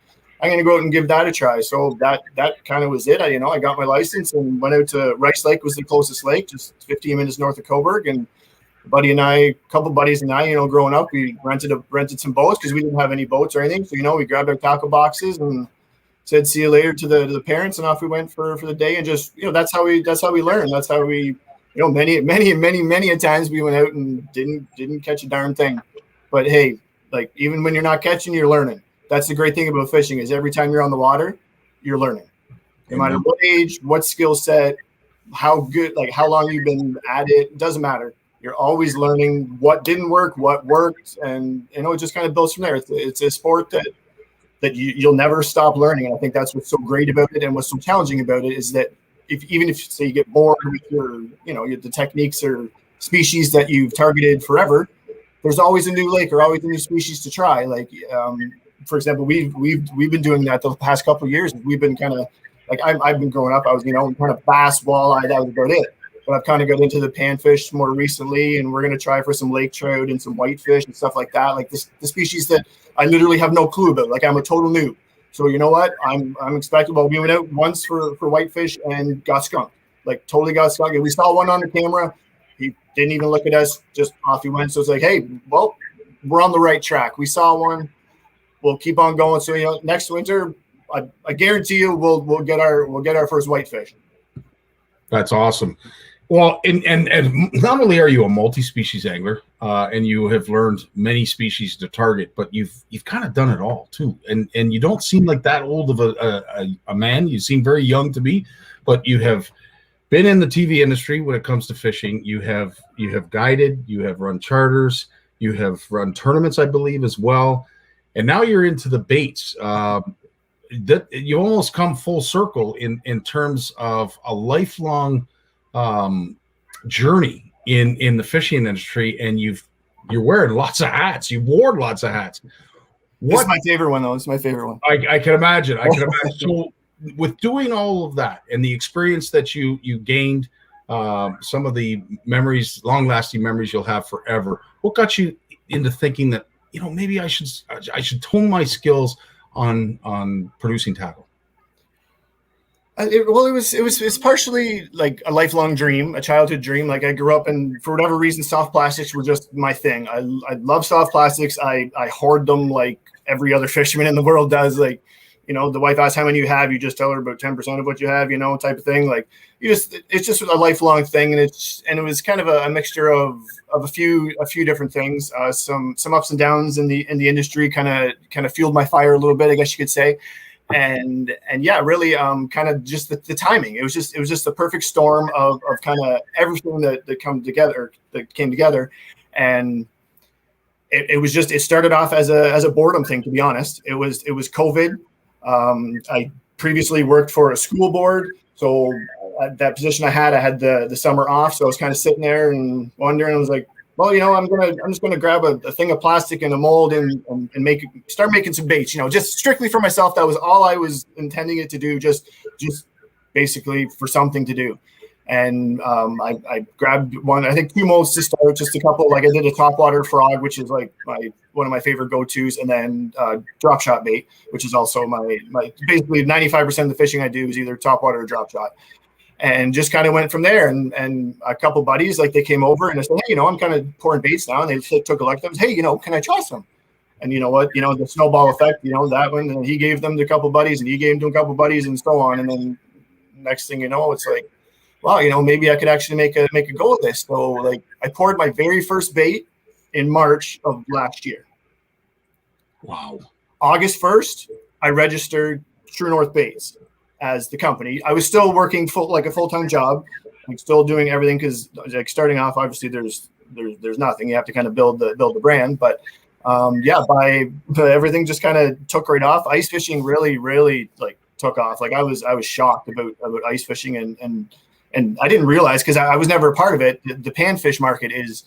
I'm going to go out and give that a try. So that kind of was it. I got my license and went out to Rice Lake, was the closest lake, just 15 minutes north of Coburg. And a couple buddies and I, growing up, we rented some boats because we didn't have any boats or anything. So, we grabbed our tackle boxes and said, see you later to the parents. And off we went for the day. And just, that's how we learn. That's how we, many a times we went out and didn't catch a darn thing. But hey, like, even when you're not catching, you're learning. That's the great thing about fishing is every time you're on the water, you're learning. No matter what age, what skill set, how good, like how long you've been at it, doesn't matter. You're always learning what didn't work, what worked, and it just kind of builds from there. It's a sport that you'll never stop learning, and I think that's what's so great about it, and what's so challenging about it is that even if say you get bored with the techniques or species that you've targeted forever, there's always a new lake or always a new species to try. Like for example, we've been doing that the past couple of years. We've been kind of like I've been growing up. I was kind of bass, walleye. That was about it. But I've kind of got into the panfish more recently, and we're going to try for some lake trout and some whitefish and stuff like that. Like the species that I literally have no clue about. Like I'm a total noob. So you know what? I'm expecting. Well, we went out once for whitefish and got skunked. Like totally got skunked. And we saw one on the camera. He didn't even look at us. Just off he went. So it's like, hey, well, we're on the right track. We saw one. We'll keep on going. So next winter, I guarantee you, we'll get our first whitefish. That's awesome. Well, and not only are you a multi-species angler, and you have learned many species to target, but you've kind of done it all too. And you don't seem like that old of a man. You seem very young to me, but you have been in the TV industry when it comes to fishing. You have guided, you have run charters, you have run tournaments, I believe, as well, and now you're into the baits. That you almost come full circle in terms of a lifelong journey in the fishing industry, and you're wearing lots of hats. You've worn lots of hats. What's my favorite one, though? It's my favorite one. I can imagine. So, with doing all of that and the experience that you gained, some of the memories, long-lasting memories you'll have forever. What got you into thinking that maybe I should tone my skills on producing tackle? It was partially like a lifelong dream, a childhood dream. Like I grew up, and for whatever reason, soft plastics were just my thing. I love soft plastics. I hoard them like every other fisherman in the world does. Like, the wife asks how many you have, you just tell her about 10% of what you have, type of thing. Like it's just a lifelong thing, and it was kind of a mixture of a few different things. Some ups and downs in the industry kind of fueled my fire a little bit, I guess you could say. And yeah, really kind of just the timing. It was just the perfect storm of kind of everything that came together. And it started off as a boredom thing, to be honest. It was COVID. I previously worked for a school board, so that position I had the summer off. So I was kind of sitting there and wondering. I was like, well, I'm just gonna grab a thing of plastic and a mold and start making some baits. Just strictly for myself. That was all I was intending it to do. Just basically for something to do. And I grabbed one, I think two molds to start, just a couple. Like I did a topwater frog, which is like one of my favorite go-tos, and then drop shot bait, which is also my basically 95% of the fishing I do is either topwater or drop shot. And just kind of went from there. And a couple buddies, like they came over and I said, hey, I'm kind of pouring baits now. And they took a look at them. Hey, can I try some? And you know what? The snowball effect, that one. And he gave them to a couple buddies, and he gave them to a couple buddies, and so on. And then next thing you know, it's like, wow, maybe I could actually make a go of this. So like I poured my very first bait in March of last year. Wow. August 1st, I registered True North Baits as the company. I was still working like a full-time job, like still doing everything, because like starting off, obviously there's nothing. You have to kind of build the brand. But everything just kind of took right off. Ice fishing really, really like took off. Like I was shocked about ice fishing, and I didn't realize, because I was never a part of it. The panfish market is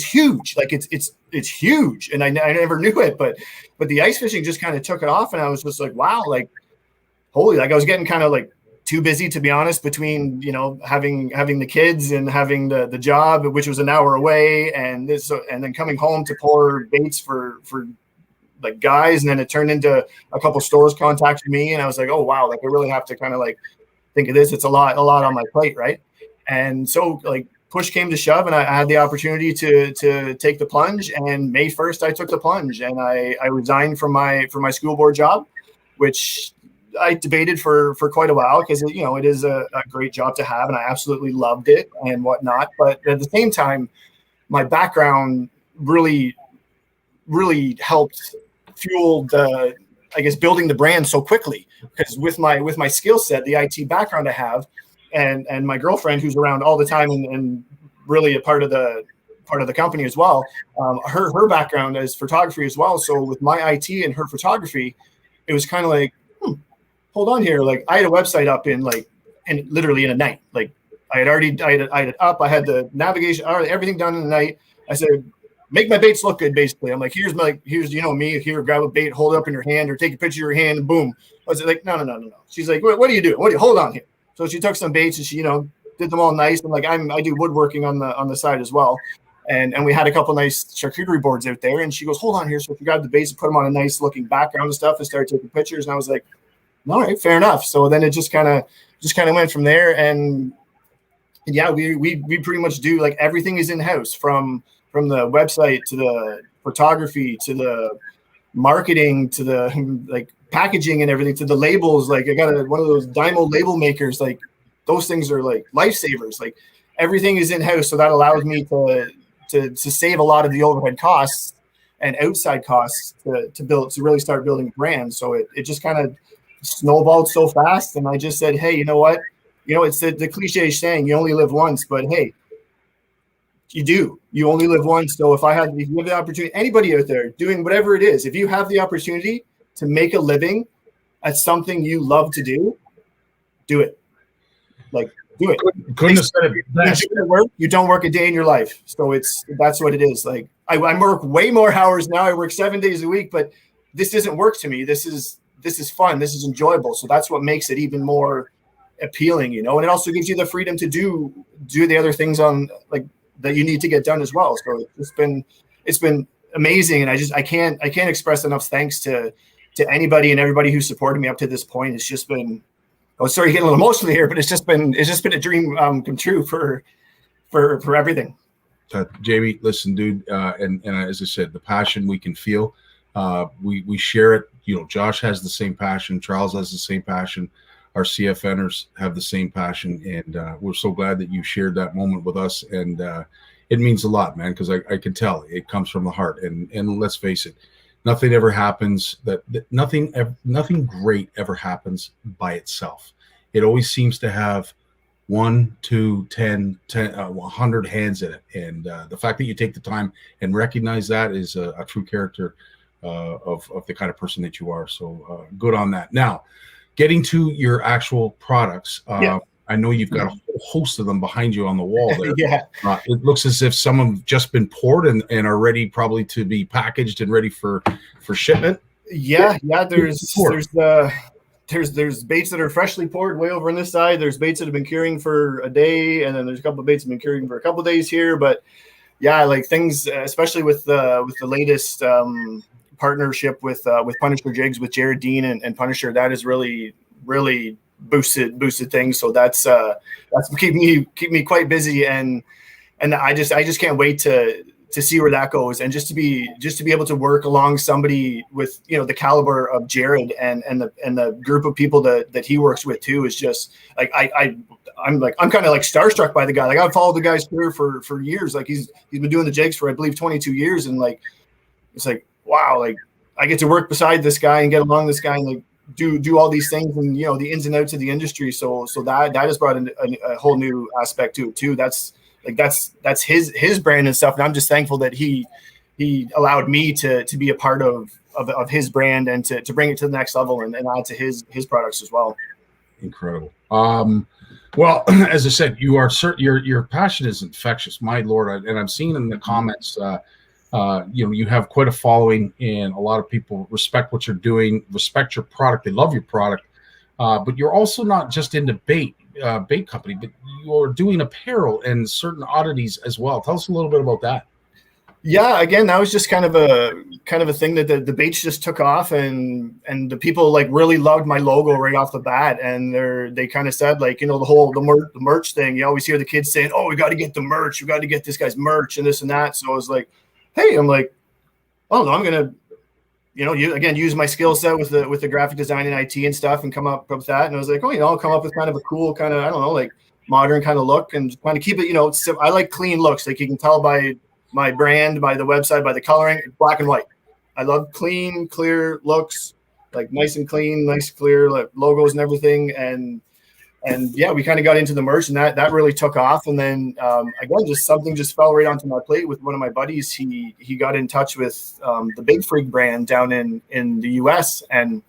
huge. Like it's huge, and I never knew it. But the ice fishing just kind of took it off, and I was just like, wow, like holy, like I was getting kind of like too busy, to be honest, between having the kids and having the job, which was an hour away, and then coming home to pour baits for like guys, and then it turned into a couple stores contacted me, and I was like, oh wow, like I really have to kind of like think of this. It's a lot on my plate, right? And so like push came to shove, and I had the opportunity to take the plunge. And May 1st, I took the plunge, and I resigned from my school board job, which I debated for quite a while, because it is a great job to have, and I absolutely loved it and whatnot. But at the same time, my background really, really helped fuel building the brand so quickly, because with my skill set, the IT background I have, and my girlfriend, who's around all the time and really a part of the company as well, her background is photography as well. So with my IT and her photography, it was kind of like, hold on here. Like I had a website up in literally in a night. Like I had it up. I had the navigation, everything done in the night. I said, make my baits look good, basically. I'm like, here's me here, grab a bait, hold it up in your hand, or take a picture of your hand, and boom. I was like, no. She's like, what are you doing? Hold on here. So she took some baits, and she, did them all nice. And like, I do woodworking on the side as well. And we had a couple nice charcuterie boards out there. And she goes, hold on here. So if you grabbed the baits and put them on a nice looking background and stuff, and started taking pictures. And I was like, all right, fair enough. So then it just kind of went from there. And yeah, we pretty much do, like, everything is in-house, from the website to the photography to the marketing to the like packaging and everything, to the labels. Like I got one of those Dymo label makers. Like those things are like lifesavers. Like everything is in-house. So that allows me to save a lot of the overhead costs and outside costs to really start building a brand. So it just kind of snowballed so fast. And I just said, hey, you know what? it's the cliche saying, you only live once, but hey, you only live once. So if you have the opportunity, anybody out there doing whatever it is, if you have the opportunity to make a living at something you love to do it. Like, do it. Couldn't have said it best. You don't work a day in your life. So that's what it is. Like, I work way more hours now. I work 7 days a week, but this doesn't work to me. This is fun. This is enjoyable. So that's what makes it even more appealing, and it also gives you the freedom to do the other things on like that you need to get done as well. So it's been amazing, and I can't express enough thanks to anybody and everybody who supported me up to this point. It's just been, sorry, getting a little emotional here, but it's just been a dream come true for everything. Jamie, listen, dude, and as I said, the passion we can feel, we share it. Josh has the same passion. Charles has the same passion. Our CFNers have the same passion, and we're so glad that you shared that moment with us. And it means a lot, man, because I can tell it comes from the heart. And let's face it, nothing ever happens nothing great ever happens by itself. It always seems to have 1, 2, 10, 100 hands in it. And the fact that you take the time and recognize that is a true character of the kind of person that you are. So good on that. Now, getting to your actual products, I know you've got a whole host of them behind you on the wall there. Yeah. It looks as if some have just been poured and are ready probably to be packaged and ready for shipment. Yeah. There's baits that are freshly poured way over on this side. There's baits that have been curing for a day, and then there's a couple of baits that have been curing for a couple of days here. But yeah, like things, especially with the latest partnership with Punisher Jigs with Jared Dean and Punisher, that is really boosted things. So that's keep me quite busy, and I just can't wait to see where that goes, and just to be able to work along somebody with the caliber of Jared and the group of people that he works with too is just like I'm kind of like starstruck by the guy. Like, I've followed the guy's career for years. Like, he's been doing the jigs for I believe 22 years, and like it's like, wow, like I get to work beside this guy and get along this guy and like do all these things and the ins and outs of the industry. So that has brought in a whole new aspect to it too. That's his brand and stuff. And I'm just thankful that he allowed me to be a part of his brand and to bring it to the next level and add to his products as well. Incredible. Well, as I said, your passion is infectious, my Lord. And I'm seeing in the comments, you have quite a following, and a lot of people respect what you're doing, respect your product. They love your product, but you're also not just into bait company, but you're doing apparel and certain oddities as well. Tell us a little bit about that. Yeah, again, that was just kind of a thing that the baits just took off, and the people like really loved my logo right off the bat, and they kind of said like, the merch thing. You always hear the kids saying, "Oh, we got to get the merch. We got to get this guy's merch and this and that." So I was like, hey, I'm like, oh no, I'm gonna, use my skill set with the graphic design and IT and stuff, and come up with that. And I was like, oh, I'll come up with kind of a cool kind of, I don't know, like modern kind of look, and kind of keep it, I like clean looks. Like, you can tell by my brand, by the website, by the coloring, black and white. I love clean, clear looks, like nice and clean, nice, clear, like logos and everything. And yeah, we kind of got into the merch, and that really took off. And then again, something fell right onto my plate with one of my buddies. He got in touch with the Big Frig brand down in the US, and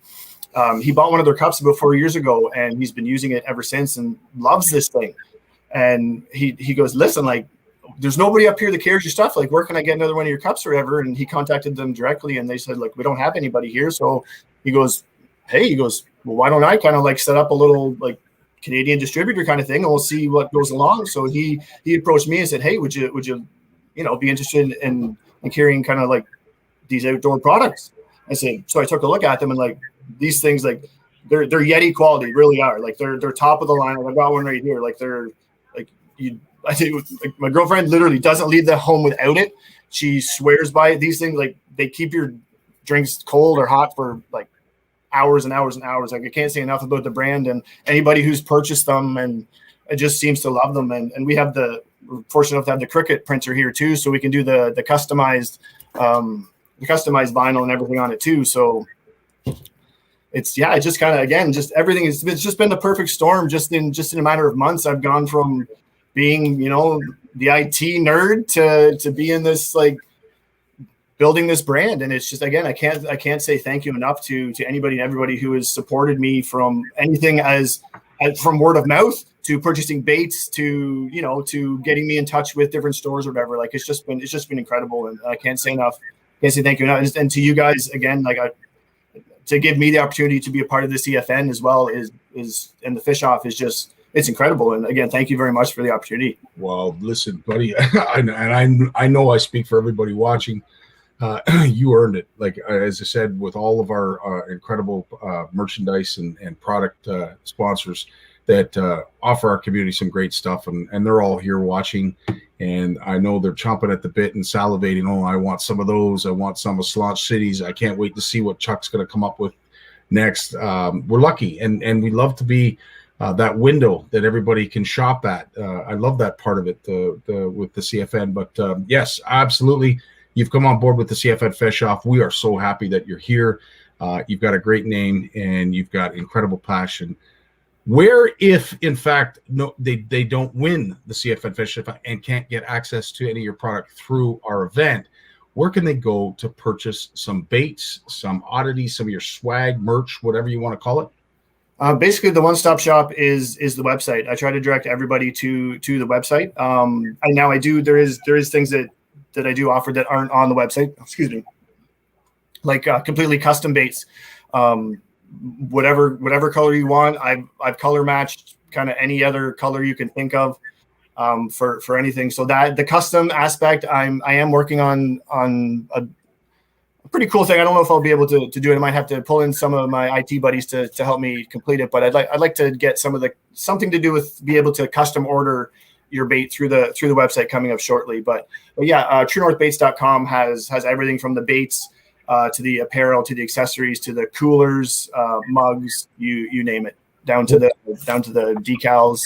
he bought one of their cups about 4 years ago, and he's been using it ever since and loves this thing. And he goes, listen, like, there's nobody up here that carries your stuff. Like, where can I get another one of your cups or whatever? And he contacted them directly, and they said, like, we don't have anybody here. So he goes, well, why don't I kind of like set up a little like Canadian distributor kind of thing, and we'll see what goes along. So he approached me and said, hey, would you be interested in carrying kind of like these outdoor products? I said, so I took a look at them, and like these things, like they're Yeti quality, really are. Like they're top of the line. I've got one right here. Like they're like I think like my girlfriend literally doesn't leave the home without it. She swears by it. These things, like, they keep your drinks cold or hot for like hours and hours and hours. Like, I can't say enough about the brand, and anybody who's purchased them, and it just seems to love them. And we have we're fortunate enough to have the Cricut printer here too, so we can do the customized vinyl and everything on it too. So it's just kind of, again, just everything it's just been the perfect storm. Just in a matter of months, I've gone from being, the IT nerd to being this, like, building this brand. And it's just, again, I can't say thank you enough to anybody and everybody who has supported me from anything as from word of mouth to purchasing baits to, to getting me in touch with different stores or whatever. Like, it's just been incredible. And I can't say enough. Can't say thank you enough. And to you guys, again, like, to give me the opportunity to be a part of the CFN as well is and the fish off is just, it's incredible. And again, thank you very much for the opportunity. Well, listen, buddy, I know I speak for everybody watching. You earned it. Like, as I said, with all of our incredible merchandise and product sponsors that offer our community some great stuff, and they're all here watching. And I know they're chomping at the bit and salivating. Oh, I want some of those. I want some of Slaunch Cities. I can't wait to see what Chuck's going to come up with next. We're lucky, and we love to be that window that everybody can shop at. I love that part of it with the CFN. But yes, absolutely, you've come on board with the CFN Fish Off. We are so happy that you're here. You've got a great name, and you've got incredible passion. Where, if in fact they don't win the CFN Fish Off and can't get access to any of your product through our event, where can they go to purchase some baits, some oddities, some of your swag, merch, whatever you want to call it? Basically, the one-stop shop is the website. I try to direct everybody to the website. There is things that I do offer that aren't on the website. Excuse me, like completely custom baits. Whatever color you want, I've color matched kind of any other color you can think of for anything. So that the custom aspect, I am working on a pretty cool thing. I don't know if I'll be able to do it. I might have to pull in some of my IT buddies to help me complete it. But I'd like to get something to do with be able to custom order your bait through the website coming up shortly. But yeah, TrueNorthBaits.com has everything from the baits to the apparel, to the accessories, to the coolers, mugs, you name it, down to the decals,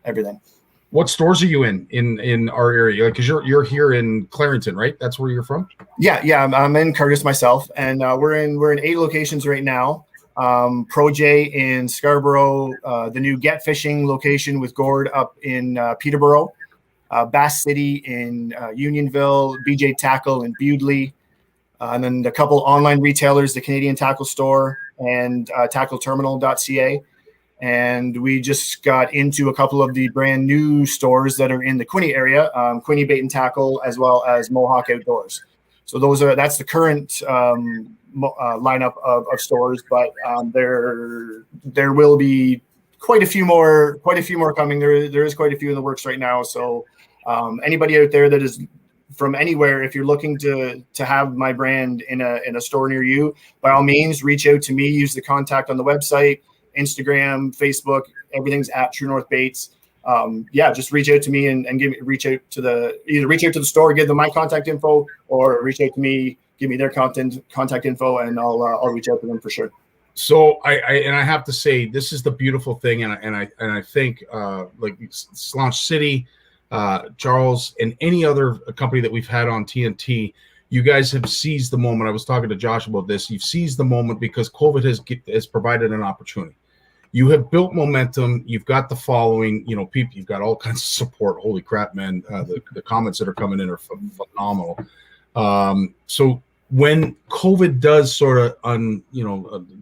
everything. What stores are you in our area? Because you're here in Clarington, right? That's where you're from. Yeah. I'm in Curtis myself, and we're in 8 locations right now. Pro J in Scarborough, the new Get Fishing location with Gord up in Peterborough, Bass City in Unionville, BJ Tackle in Bewdley. And then a couple online retailers, the Canadian Tackle Store and tackleterminal.ca. And we just got into a couple of the brand new stores that are in the Quinte area, Quinte Bait and Tackle, as well as Mohawk Outdoors. So that's the current lineup of stores, but there will be quite a few more coming. There is quite a few in the works right now. So anybody out there that is from anywhere, if you're looking to have my brand in a store near you, by all means, reach out to me. Use the contact on the website, Instagram, Facebook. Everything's at True North Baits. Just reach out to me and reach out to the store, give them my contact info, or reach out to me, give me their contact info, and I'll reach out to them for sure. So I have to say, this is the beautiful thing, and I think like Slaunch City, Charles, and any other company that we've had on TNT, you guys have seized the moment. I was talking to Josh about this. You've seized the moment because COVID has provided an opportunity. You have built momentum. You've got the following. People. You've got all kinds of support. Holy crap, man! The comments that are coming in are phenomenal. So when COVID does sort of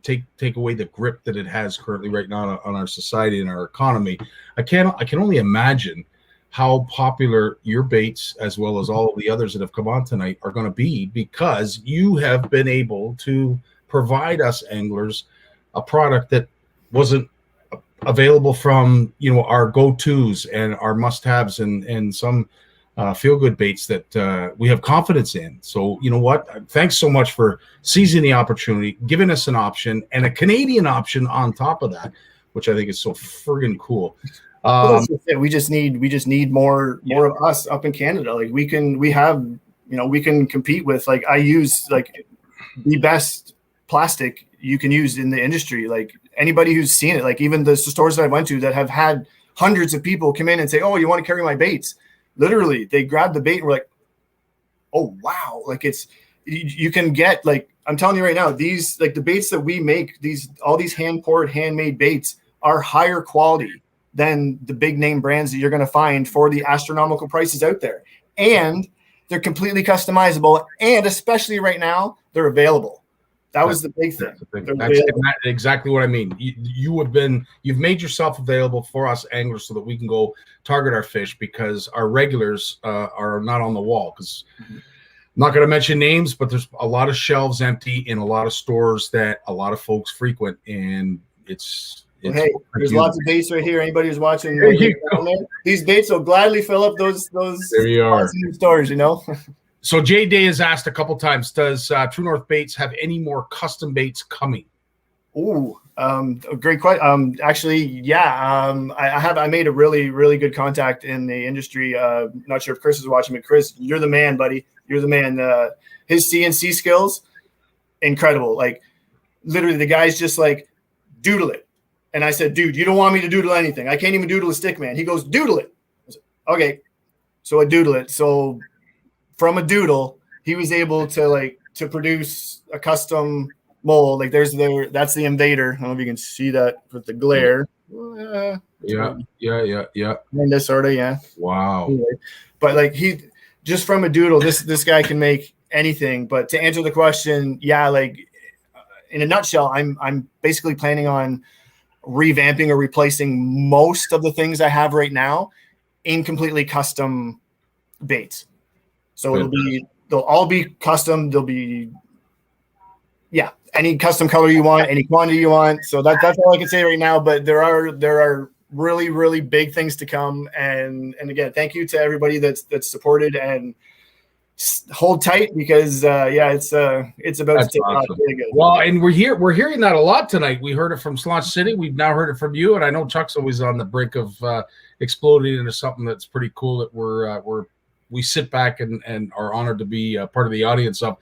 take away the grip that it has currently right now on our society and our economy, I can only imagine how popular your baits, as well as all of the others that have come on tonight, are going to be, because you have been able to provide us anglers a product that wasn't available from our go-tos and our must-haves and some feel-good baits that we have confidence in. So you know what? Thanks so much for seizing the opportunity, giving us an option, and a Canadian option on top of that, which I think is so friggin' cool. We just need more of us up in Canada. Like we can compete with, like, I use like the best plastic you can use in the industry. Like anybody who's seen it, like even the stores that I went to that have had hundreds of people come in and say, "Oh, you want to carry my baits?" Literally, they grab the bait and we're like, "Oh wow!" Like it's you can get, like, I'm telling you right now, these, like the baits that we make, all these hand poured, handmade baits are higher quality than the big name brands that you're going to find for the astronomical prices out there. And they're completely customizable. And especially right now, they're available. That was the big thing. That's exactly what I mean. You've made yourself available for us anglers so that we can go target our fish, because our regulars are not on the wall. Because I'm not going to mention names, but there's a lot of shelves empty in a lot of stores that a lot of folks frequent, and it's hey, there's lots of baits right here. Anybody who's watching, these baits will gladly fill up those there you are stores, you know. So Jay Day has asked a couple times, does True North Baits have any more custom baits coming? Ooh, great question. Actually, yeah. I made a really, really good contact in the industry. Not sure if Chris is watching, but Chris, you're the man, buddy. You're the man. His CNC skills, incredible. Like, literally, the guy's just like, doodle it. And I said, dude, you don't want me to doodle anything. I can't even doodle a stick, man. He goes, doodle it. I said, okay. So I doodle it. So from a doodle, he was able to produce a custom mold. Like that's the Invader. I don't know if you can see that with the glare. Yeah. Kinda, sorta, yeah. Wow. Anyway, but like he just from a doodle, this guy can make anything. But to answer the question, yeah, like in a nutshell, I'm basically planning on revamping or replacing most of the things I have right now in completely custom baits. So they'll all be custom. They'll be, any custom color you want, any quantity you want. So that's all I can say right now. But there are really, really big things to come. And again, thank you to everybody that's supported, and hold tight, because it's about to take off really good. Well, and we're hearing that a lot tonight. We heard it from Slaunch City. We've now heard it from you, and I know Chuck's always on the brink of exploding into something that's pretty cool that we sit back and are honored to be part of the audience of.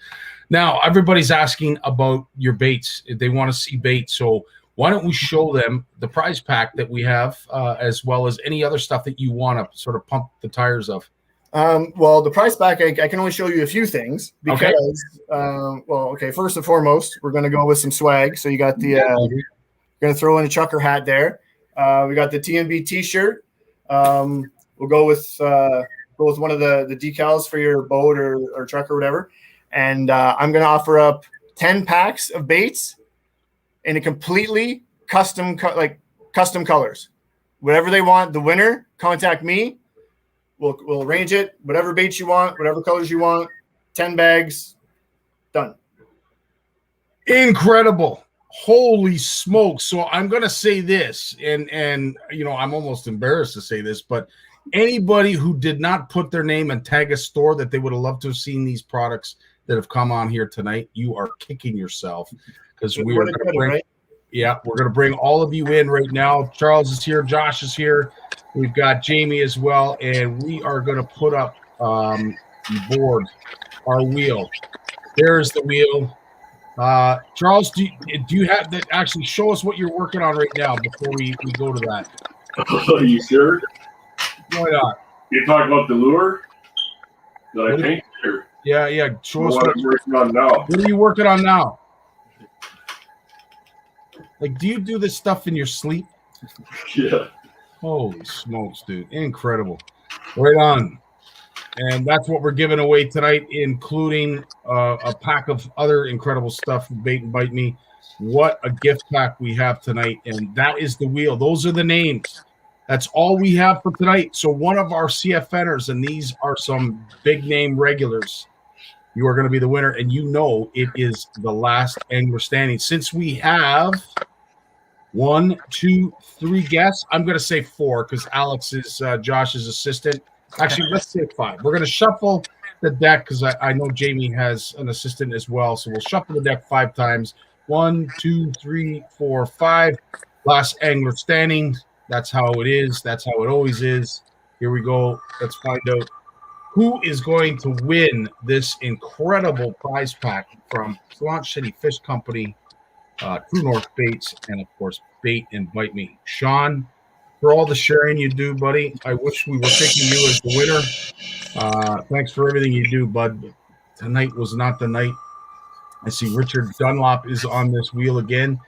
Now, everybody's asking about your baits. They want to see baits. So why don't we show them the prize pack that we have, as well as any other stuff that you want to sort of pump the tires of? Well, the price pack, I can only show you a few things because, first and foremost, we're going to go with some swag. So you got the, going to throw in a trucker hat there. We got the TMB t-shirt. We'll go with one of the decals for your boat or truck or whatever. And I'm going to offer up 10 packs of baits in a completely custom colors. Whatever they want, the winner, contact me. We'll arrange it, whatever baits you want, whatever colors you want, 10 bags, done. Incredible. Holy smokes. So I'm going to say this, and I'm almost embarrassed to say this, but anybody who did not put their name and tag a store that they would have loved to have seen these products that have come on here tonight, you are kicking yourself, because we are going to bring, we're going to bring all of you in right now. Charles is here. Josh is here. We've got Jamie as well, and we are going to put up board our wheel. There's the wheel. Charles, do you have that? Actually, show us what you're working on right now before we go to that. Are you sure? Why not? You're talking about the lure that I painted here? Yeah. Show us what I'm working on now. What are you working on now? Like, do you do this stuff in your sleep? Yeah. Holy smokes, dude. Incredible. Right on. And that's what we're giving away tonight, including a pack of other incredible stuff from Bait and Bite Me. What a gift pack we have tonight. And that is the wheel. Those are the names. That's all we have for tonight. So one of our CFNers, and these are some big name regulars, you are going to be the winner. And it is the last angler standing. Since we have 1, 2, 3 guests, I'm going to say 4 because Alex is Josh's assistant. Actually, let's say 5. We're going to shuffle the deck because I know Jamie has an assistant as well. So we'll shuffle the deck 5 times. 1, 2, 3, 4, 5. Last angler standing. That's how it is. That's how it always is. Here we go. Let's find out who is going to win this incredible prize pack from Slaunch City Fish Company, True North Baits, and, of course, Bait and Bite Me. Sean, for all the sharing you do, buddy, I wish we were picking you as the winner. Thanks for everything you do, bud. tonight was not the night. I see Richard Dunlop is on this wheel again.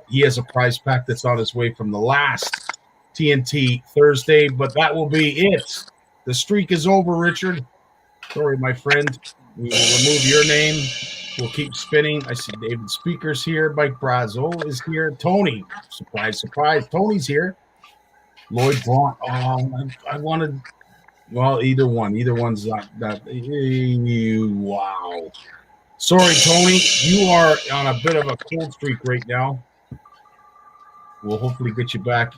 He has a prize pack that's on his way from the last TNT Thursday, but that will be it. The streak is over, Richard. Sorry, my friend. We will remove your name. We'll keep spinning. I see David Speaker's here. Mike Brazo is here. Tony, surprise, surprise. Tony's here. Lloyd Braun. Oh, I wanted, well, either one. Either one's not that. Wow. Sorry, Tony. You are on a bit of a cold streak right now. We'll hopefully get you back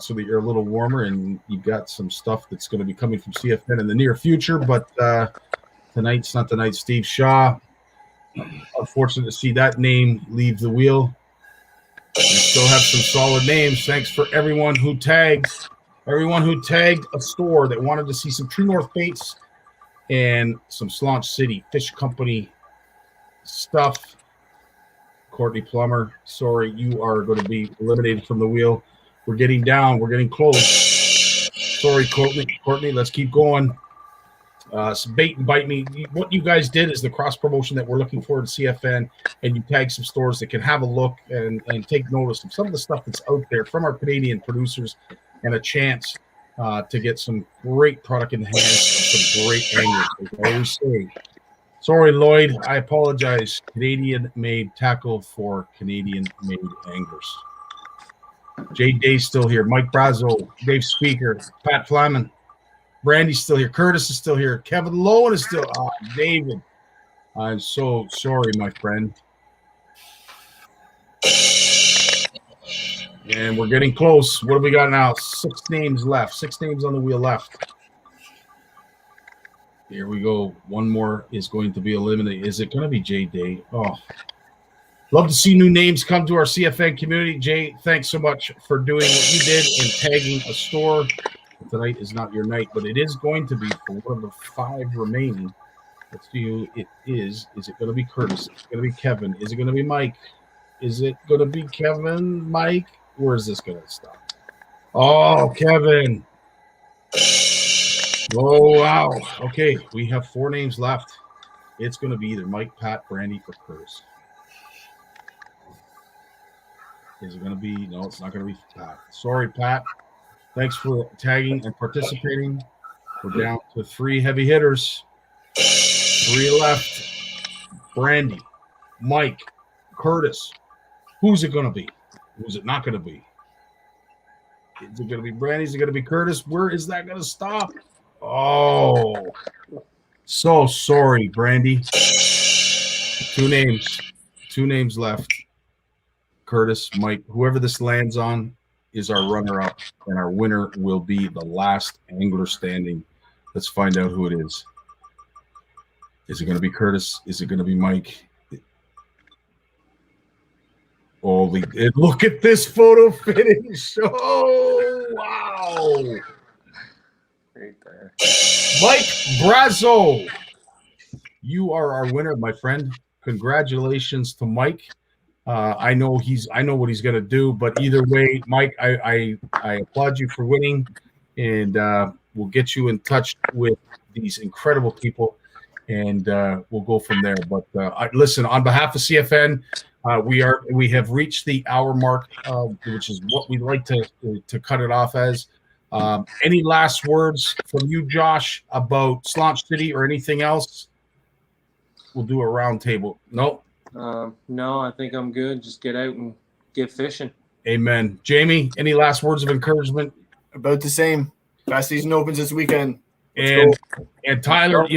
so that you're a little warmer and you've got some stuff that's going to be coming from CFN in the near future. But tonight's not the night. Steve Shaw. Unfortunate to see that name leave the wheel. We still have some solid names. Thanks for everyone who tagged a store that wanted to see some True North baits and some Slaunch City Fish Company stuff. Courtney Plummer, sorry, you are going to be eliminated from the wheel. We're getting down. We're getting close. Sorry, Courtney, let's keep going. Some bait and bite me. What you guys did is the cross promotion that we're looking for in CFN, and you tag some stores that can have a look and take notice of some of the stuff that's out there from our Canadian producers, and a chance to get some great product in the hands of some great anglers. As I always say, sorry, Lloyd, I apologize. Canadian-made tackle for Canadian-made anglers. Jay Day's still here. Mike Brazo, Dave Speaker, Pat Flaman. Brandy's still here. Curtis is still here. Kevin Lowen is still. Oh, David, I'm so sorry, my friend. And we're getting close. What have we got now? 6 names left. 6 names on the wheel left. Here we go. One more is going to be eliminated. Is it going to be Jay Day? Oh, love to see new names come to our CFN community. Jay, thanks so much for doing what you did and tagging a store. Tonight is not your night, but it is going to be for one of the 5 remaining. Let's see who it is. Is it going to be Curtis? Is it going to be Kevin? Is it going to be Mike? Is it going to be Kevin, Mike? Where is this going to stop? Oh, Kevin. Oh, wow. Okay, we have 4 names left. It's going to be either Mike, Pat, Brandy, or Curtis. Is it going to be? No, it's not going to be Pat. Sorry, Pat. Thanks for tagging and participating. We're down to 3 heavy hitters. 3 left. Brandy, Mike, Curtis. Who's it going to be? Who's it not going to be? Is it going to be Brandy? Is it going to be Curtis? Where is that going to stop? Oh, so sorry, Brandy. 2 names. 2 names left. Curtis, Mike, whoever this lands on is our runner-up, and our winner will be the last angler standing. Let's find out who it is. Is it going to be Curtis? Is it going to be Mike? Holy, look at this photo finish. Oh, wow. Right there. Mike Brazo, you are our winner, my friend. Congratulations to Mike. I know what he's going to do, but either way, Mike, I applaud you for winning, and we'll get you in touch with these incredible people, and we'll go from there. But listen, on behalf of CFN, we have reached the hour mark, which is what we'd like to cut it off as. Any last words from you, Josh, about Slaunch City or anything else? We'll do a round table. Nope. No, I think I'm good. Just get out and get fishing. Amen. Jamie, any last words of encouragement? About the same. Fast season opens this weekend. And Tyler,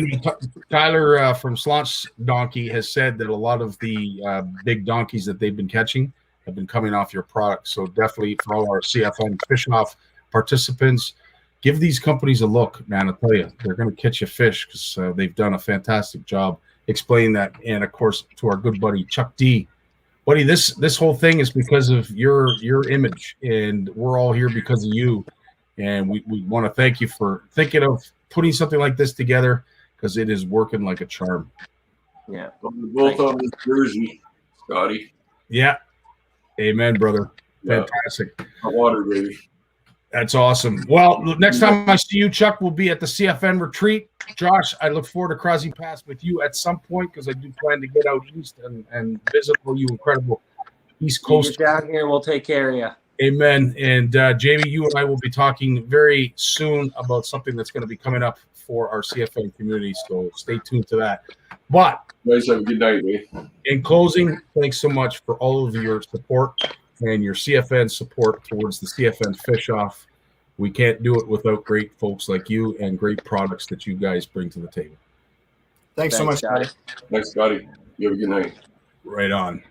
Tyler from Slaunch Donkey has said that a lot of the big donkeys that they've been catching have been coming off your product. So definitely for all our CFN Fish Off participants, give these companies a look, man. I'll tell you, they're going to catch you fish because they've done a fantastic job explaining that. And of course, to our good buddy Chuck D, buddy, this whole thing is because of your image, and we're all here because of you. And we want to thank you for thinking of putting something like this together, because it is working like a charm. Yeah, Both on this jersey, Scotty. Yeah, amen, brother. Yeah. Fantastic. Hot water, baby. That's awesome. Well, next time I see you, Chuck, will be at the CFN retreat. Josh, I look forward to crossing paths with you at some point because I do plan to get out east and visit all you incredible East Coast. You get down here, we'll take care of you. Amen. And Jamie, you and I will be talking very soon about something that's going to be coming up for our CFN community. So stay tuned to that. But Guys, have a good night, eh? in closing, thanks so much for all of your support and your CFN support towards the CFN Fish Off. We can't do it without great folks like you and great products that you guys bring to the table. Thanks so much, Scotty. guys. Thanks, Scotty. You have a good night. Right on.